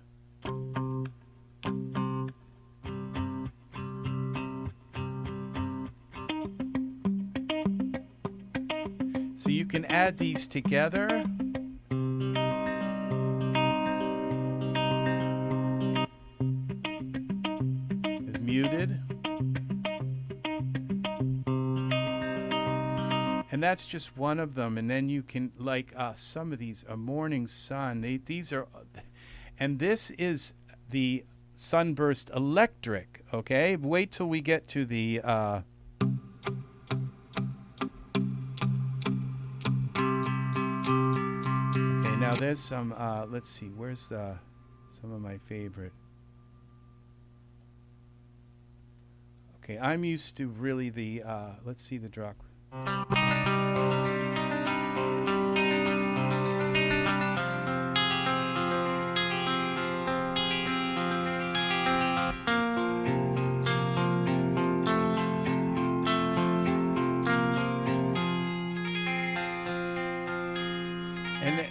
so you can add these together. It's muted. And that's just one of them. And then you can, like some of these, a Morning Sun. These are, and this is the Sunburst Electric. Okay, wait till we get to the. Okay, now there's some. Let's see, where's some of my favorite. Okay, I'm used to really the. Let's see the drop.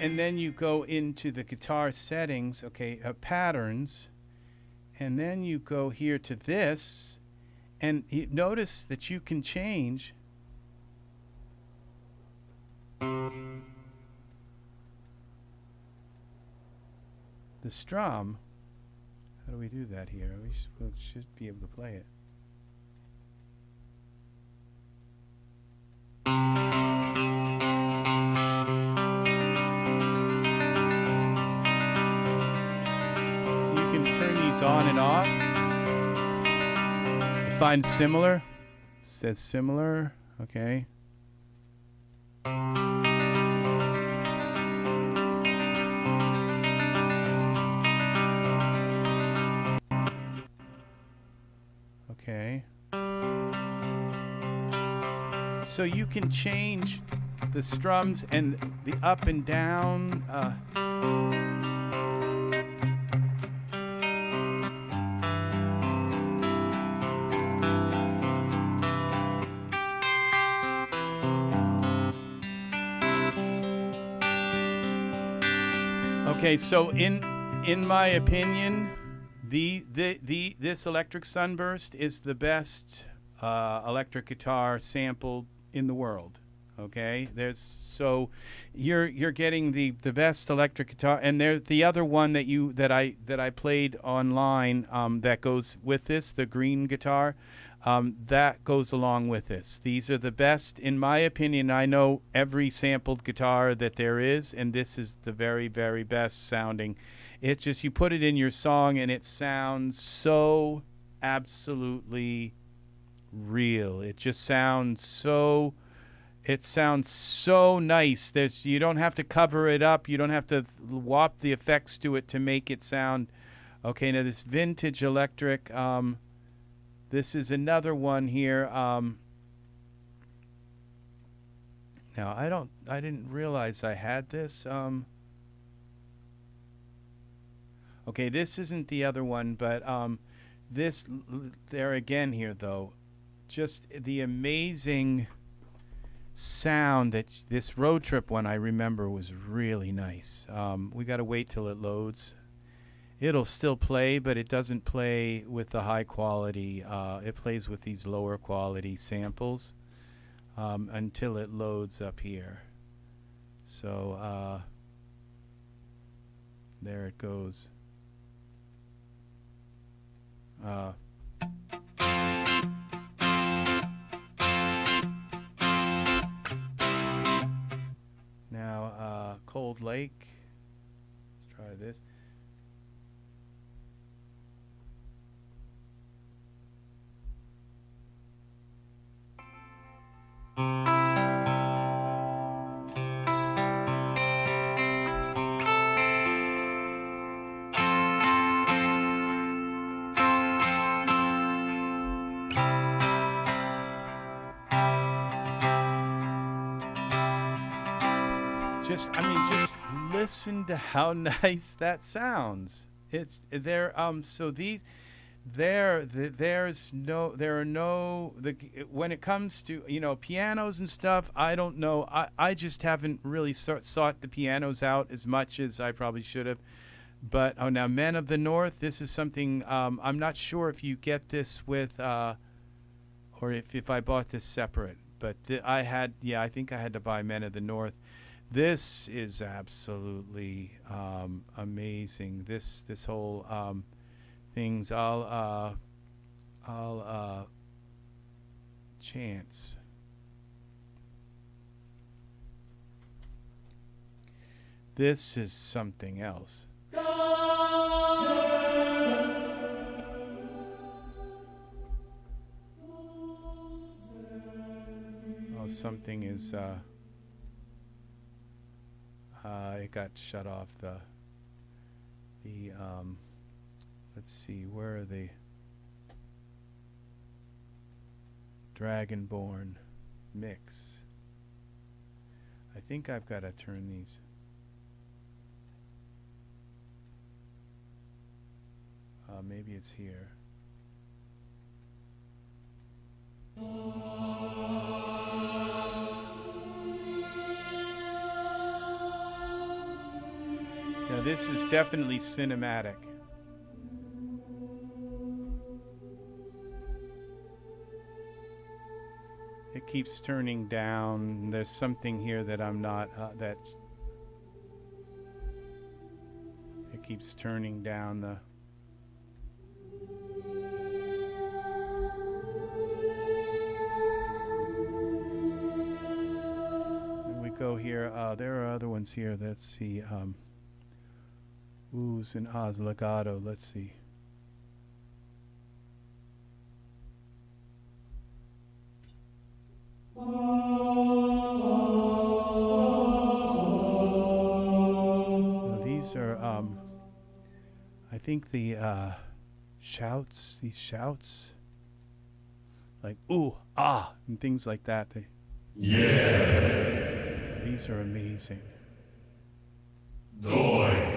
And then you go into the guitar settings, okay, patterns, and then you go here to this, and you notice that you can change the strum. How do we do that here? We should be able to play it. On and off. Find similar. It says similar. Okay. Okay. So you can change the strums and the up and down. Okay, so in my opinion, this electric Sunburst is the best electric guitar sampled in the world. Okay, you're getting the best electric guitar, and there's the other one that I played online that goes with this, the green guitar. That goes along with this. These are the best, in my opinion. I know every sampled guitar that there is, and this is the very, very best sounding. It's just, you put it in your song, and it sounds so absolutely real. It just sounds so... It sounds so nice. You don't have to cover it up. You don't have to whop the effects to it to make it sound... Okay, now this vintage electric... This is another one here. Now I didn't realize I had this. Okay, this isn't the other one, but this there again here though, just the amazing sound that this road trip one I remember was really nice. We got to wait till it loads. It'll still play, but it doesn't play with the high quality. It plays with these lower quality samples until it loads up here. So there it goes. Cold Lake. Let's try this. Just listen to how nice that sounds. It's there. So these, there are no. When it comes to pianos and stuff, I don't know. I just haven't really sought the pianos out as much as I probably should have. But now Men of the North. This is something I'm not sure if you get this with, or if I bought this separate. But I think I had to buy Men of the North. This is absolutely amazing. This whole things. I'll chance. This is something else. Oh, something is. It got shut off. Let's see, where are they? Dragonborn mix. I think I've got to turn these. Maybe it's here. Now this is definitely cinematic. It keeps turning down. There's something here that I'm not, it keeps turning down the... And we go here, there are other ones here. Let's see, oohs and ahs, legato. Let's see. Now these are, I think the shouts, these shouts, like ooh, ah, and things like that. Yeah. These are amazing. Doi.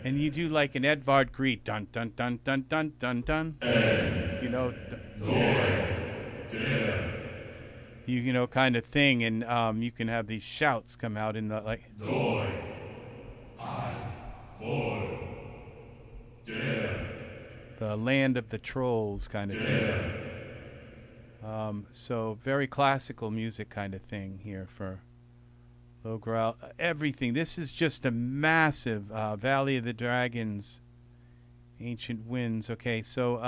And you do like an Edvard Grieg, dun dun dun dun dun dun dun. You know, kind of thing, and you can have these shouts come out in the like. The land of the trolls kind of thing. So very classical music kind of thing here for. Low growl, everything. This is just a massive Valley of the Dragons, Ancient Winds. Okay, so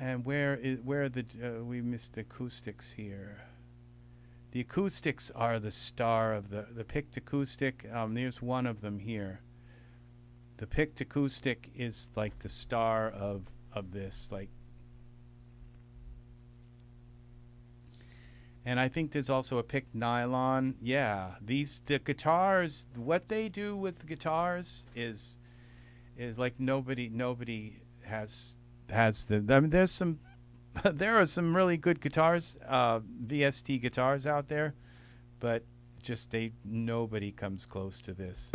and where we missed the acoustics here. The acoustics are the star of the picked acoustic. There's one of them here. The picked acoustic is like the star of this, like. And I think there's also a picked nylon. Yeah, the guitars, what they do with the guitars is like nobody has the. I mean, there's some, there are some really good guitars, VST guitars out there, but just nobody comes close to this.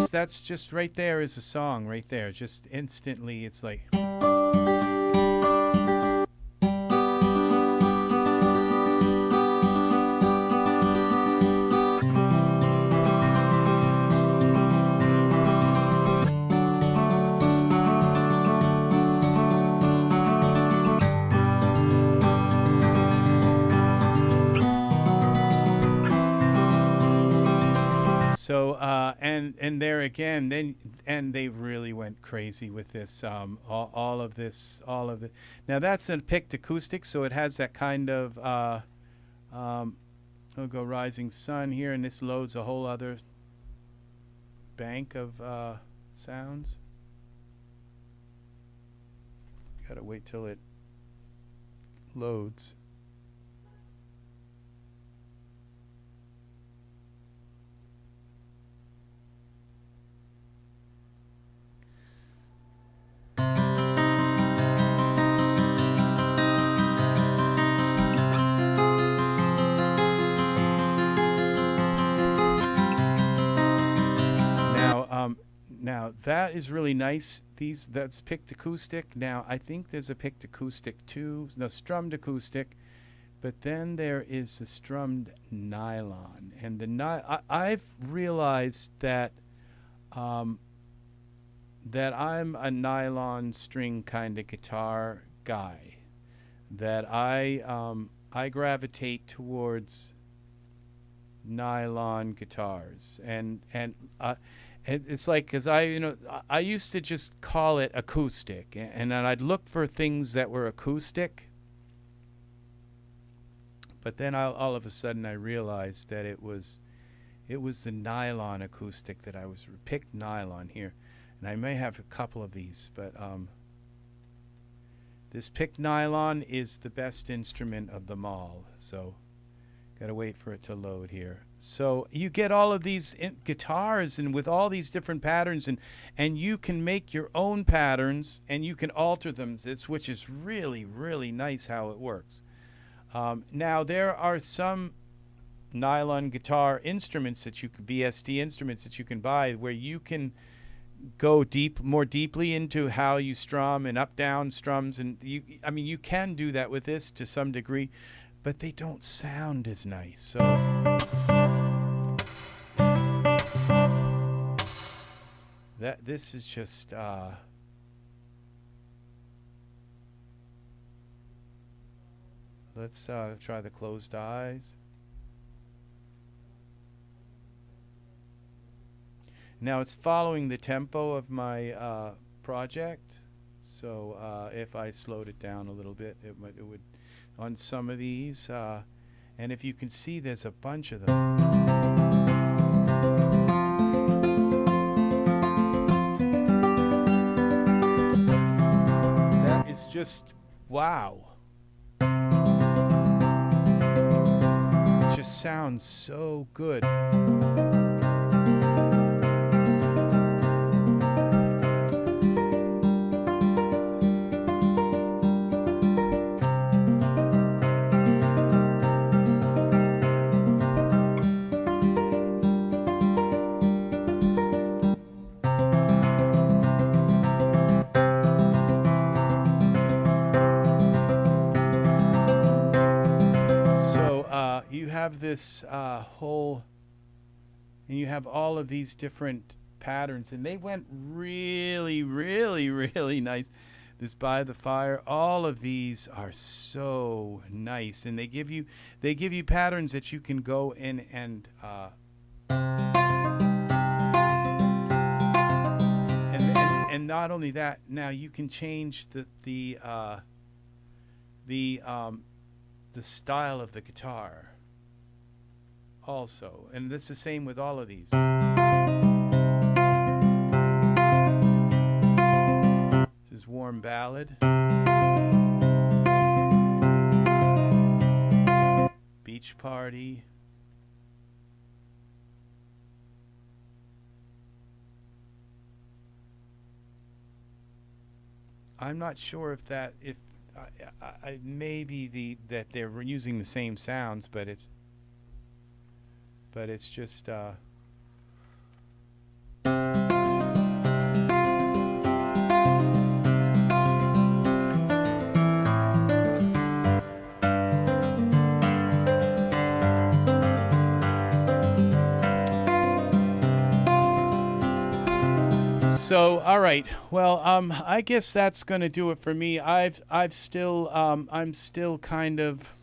That's just right there is a song right there. Just instantly, it's like. and there again, and they really went crazy with this. All of this, all of it. Now that's a picked acoustic, so it has that kind of. We'll go Rising Sun here, and this loads a whole other bank of sounds. Gotta wait till it loads. Now that is really nice. That's picked acoustic. Now I think there's a picked acoustic too, no, strummed acoustic, but then there is a strummed nylon. And the I've realized that that I'm a nylon string kind of guitar guy. That I gravitate towards nylon guitars, and it's like, because I used to just call it acoustic, and then I'd look for things that were acoustic, but then all of a sudden I realized that it was the nylon acoustic that I was picked nylon here, and I may have a couple of these, but this picked nylon is the best instrument of them all, so gotta wait for it to load here. So you get all of these guitars and with all these different patterns, and you can make your own patterns and you can alter them, which is really, really nice how it works. Now there are some nylon guitar instruments that you can, VST instruments that you can buy, where you can go more deeply into how you strum and up down strums, and you can do that with this to some degree, but they don't sound as nice. So this is just let's try the closed eyes. Now it's following the tempo of my project, so if I slowed it down a little bit, it would on some of these, and if you can see, there's a bunch of them. That is just wow. It just sounds so good. This whole, and you have all of these different patterns, and they went really, really, really nice. This By the Fire, all of these are so nice, and they give you patterns that you can go in and not only that, now you can change the style of the guitar also, and that's the same with all of these. This is Warm Ballad, Beach Party, I'm not sure if maybe that they're using the same sounds, but it's just so all right. Well, I guess that's going to do it for me. I'm still kind of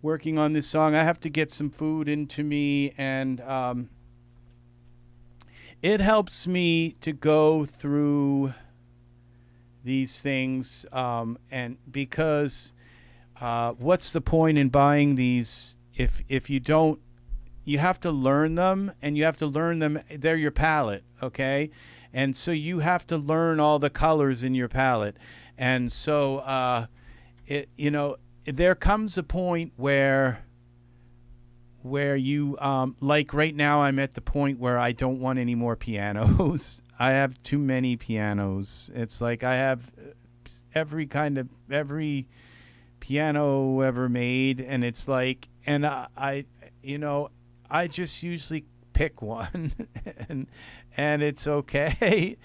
working on this song. I have to get some food into me, and it helps me to go through these things, and because what's the point in buying these if you don't, you have to learn them, and you have to learn them, they're your palette, okay? And so you have to learn all the colors in your palette. And so there comes a point where you like right now I'm at the point where I don't want any more pianos. I have too many pianos. It's like I have every piano ever made, and it's like, and I just usually pick one and it's okay.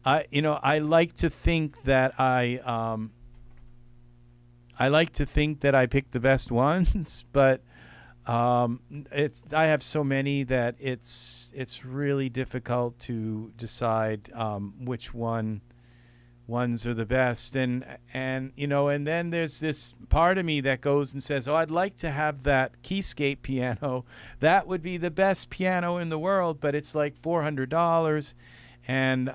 I like to think that I pick the best ones, but I have so many that it's really difficult to decide which ones are the best, and then there's this part of me that goes and says, oh, I'd like to have that Keyscape piano. That would be the best piano in the world, but it's like $400, and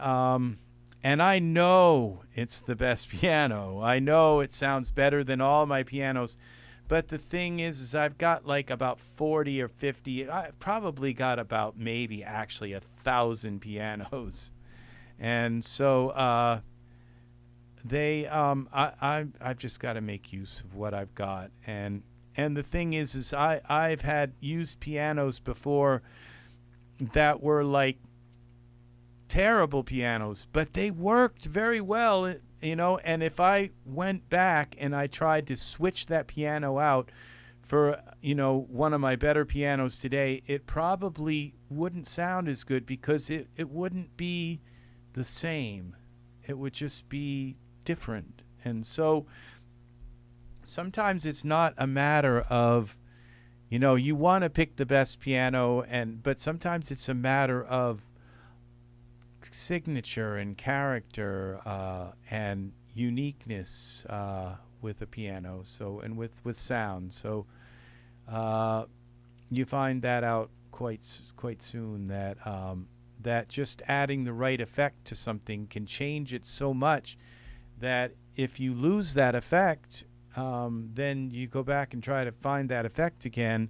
I know it's the best piano. I know it sounds better than all my pianos. But the thing is I've got like about 40 or 50. I probably got about maybe actually 1,000 pianos, and so I've just got to make use of what I've got. And the thing is I've had used pianos before that were like terrible pianos, but they worked very well. And if I went back and I tried to switch that piano out for, one of my better pianos today, it probably wouldn't sound as good because it wouldn't be the same. It would just be different. And so sometimes it's not a matter of, you want to pick the best piano, but sometimes it's a matter of signature and character and uniqueness with a piano, so, and with sound. So you find that out quite soon, that that just adding the right effect to something can change it so much that if you lose that effect, then you go back and try to find that effect again,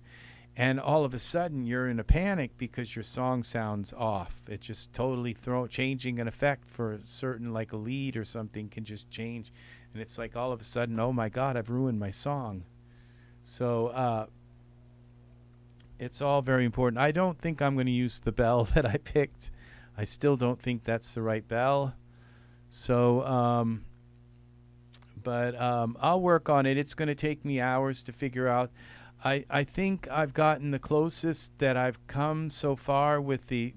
and all of a sudden you're in a panic because your song sounds off. It just totally changing an effect for a certain, like a lead or something, can just change, and it's like all of a sudden, oh my God, I've ruined my song. So it's all very important. I don't think I'm going to use the bell that I picked. I still don't think that's the right bell. So but I'll work on it. It's going to take me hours to figure out. I think I've gotten the closest that I've come so far with the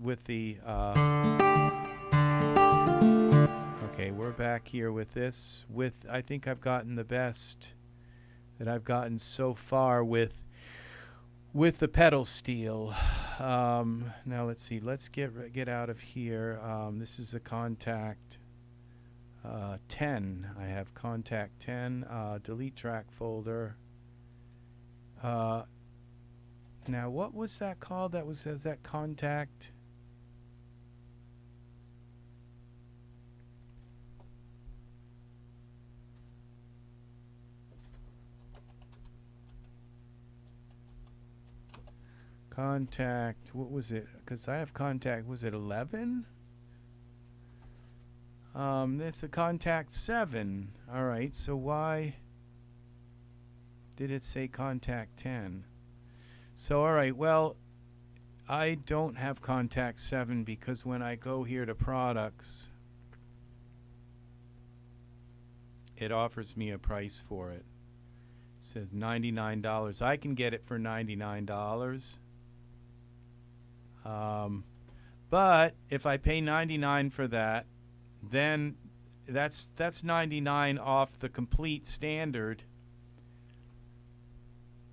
okay, we're back here with this. I think I've gotten the best that I've gotten so far with the pedal steel. Now let's see. Let's get out of here. This is a Kontakt 10. I have Kontakt 10. Delete track folder. Now what was that called? That was that Kontakt. Kontakt. What was it? Because I have Kontakt. Was it 11? It's the Kontakt 7. All right. So why did it say Kontakt 10? So all right. Well, I don't have Kontakt 7 because when I go here to products, it offers me a price for it. It says $99. I can get it for $99. But if I pay $99 for that, then that's $99 off the complete standard.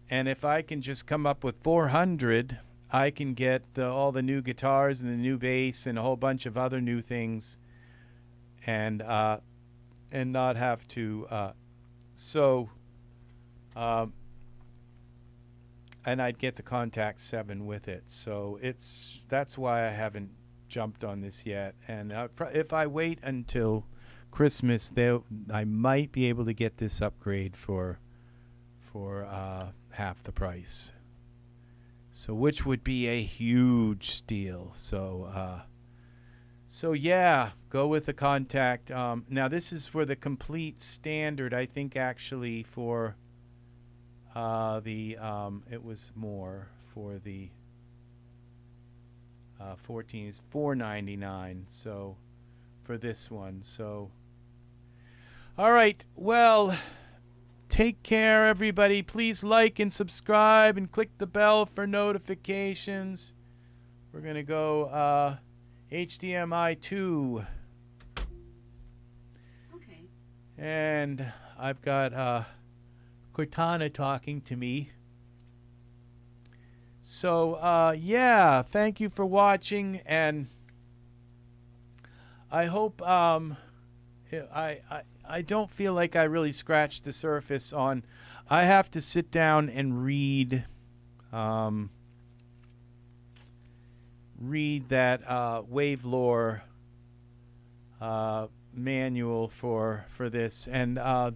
And if I can just come up with $400, I can get all the new guitars and the new bass and a whole bunch of other new things, and not have to. And I'd get the Kontakt 7 with it. So that's why I haven't jumped on this yet, and if I wait until Christmas, I might be able to get this upgrade for half the price. So, which would be a huge steal. So, yeah, go with the Kontakt. Now, this is for the complete standard. I think actually for it was more for the 14 is $4.99. So for this one. So, all right. Well, take care, everybody. Please like and subscribe and click the bell for notifications. We're going to go HDMI 2. Okay. And I've got Cortana talking to me. So, yeah, thank you for watching, and I hope I don't feel like I really scratched the surface on. I have to sit down and read that Wavelore manual for this, and I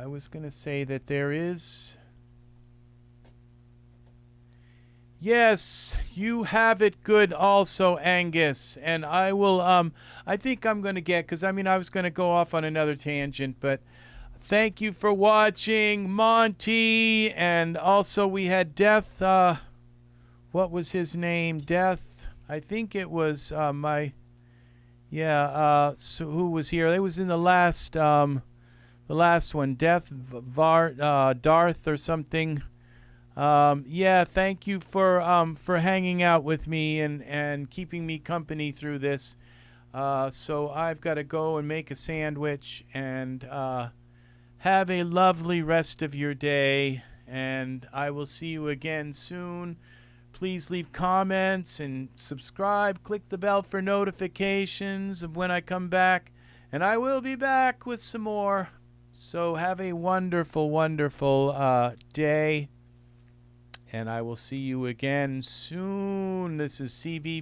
was going to say that there is. Yes, you have it good also, Angus. And I will, I think I'm going to get, because I was going to go off on another tangent, but thank you for watching, Monty. And also we had Death, what was his name? Death, I think it was so who was here? It was in the last one, Death, Darth or something. Yeah, thank you for hanging out with me and keeping me company through this. So I've got to go and make a sandwich, and have a lovely rest of your day, and I will see you again soon. Please leave comments and subscribe. Click the bell for notifications of when I come back, and I will be back with some more. So have a wonderful, wonderful day. And I will see you again soon. This is CB.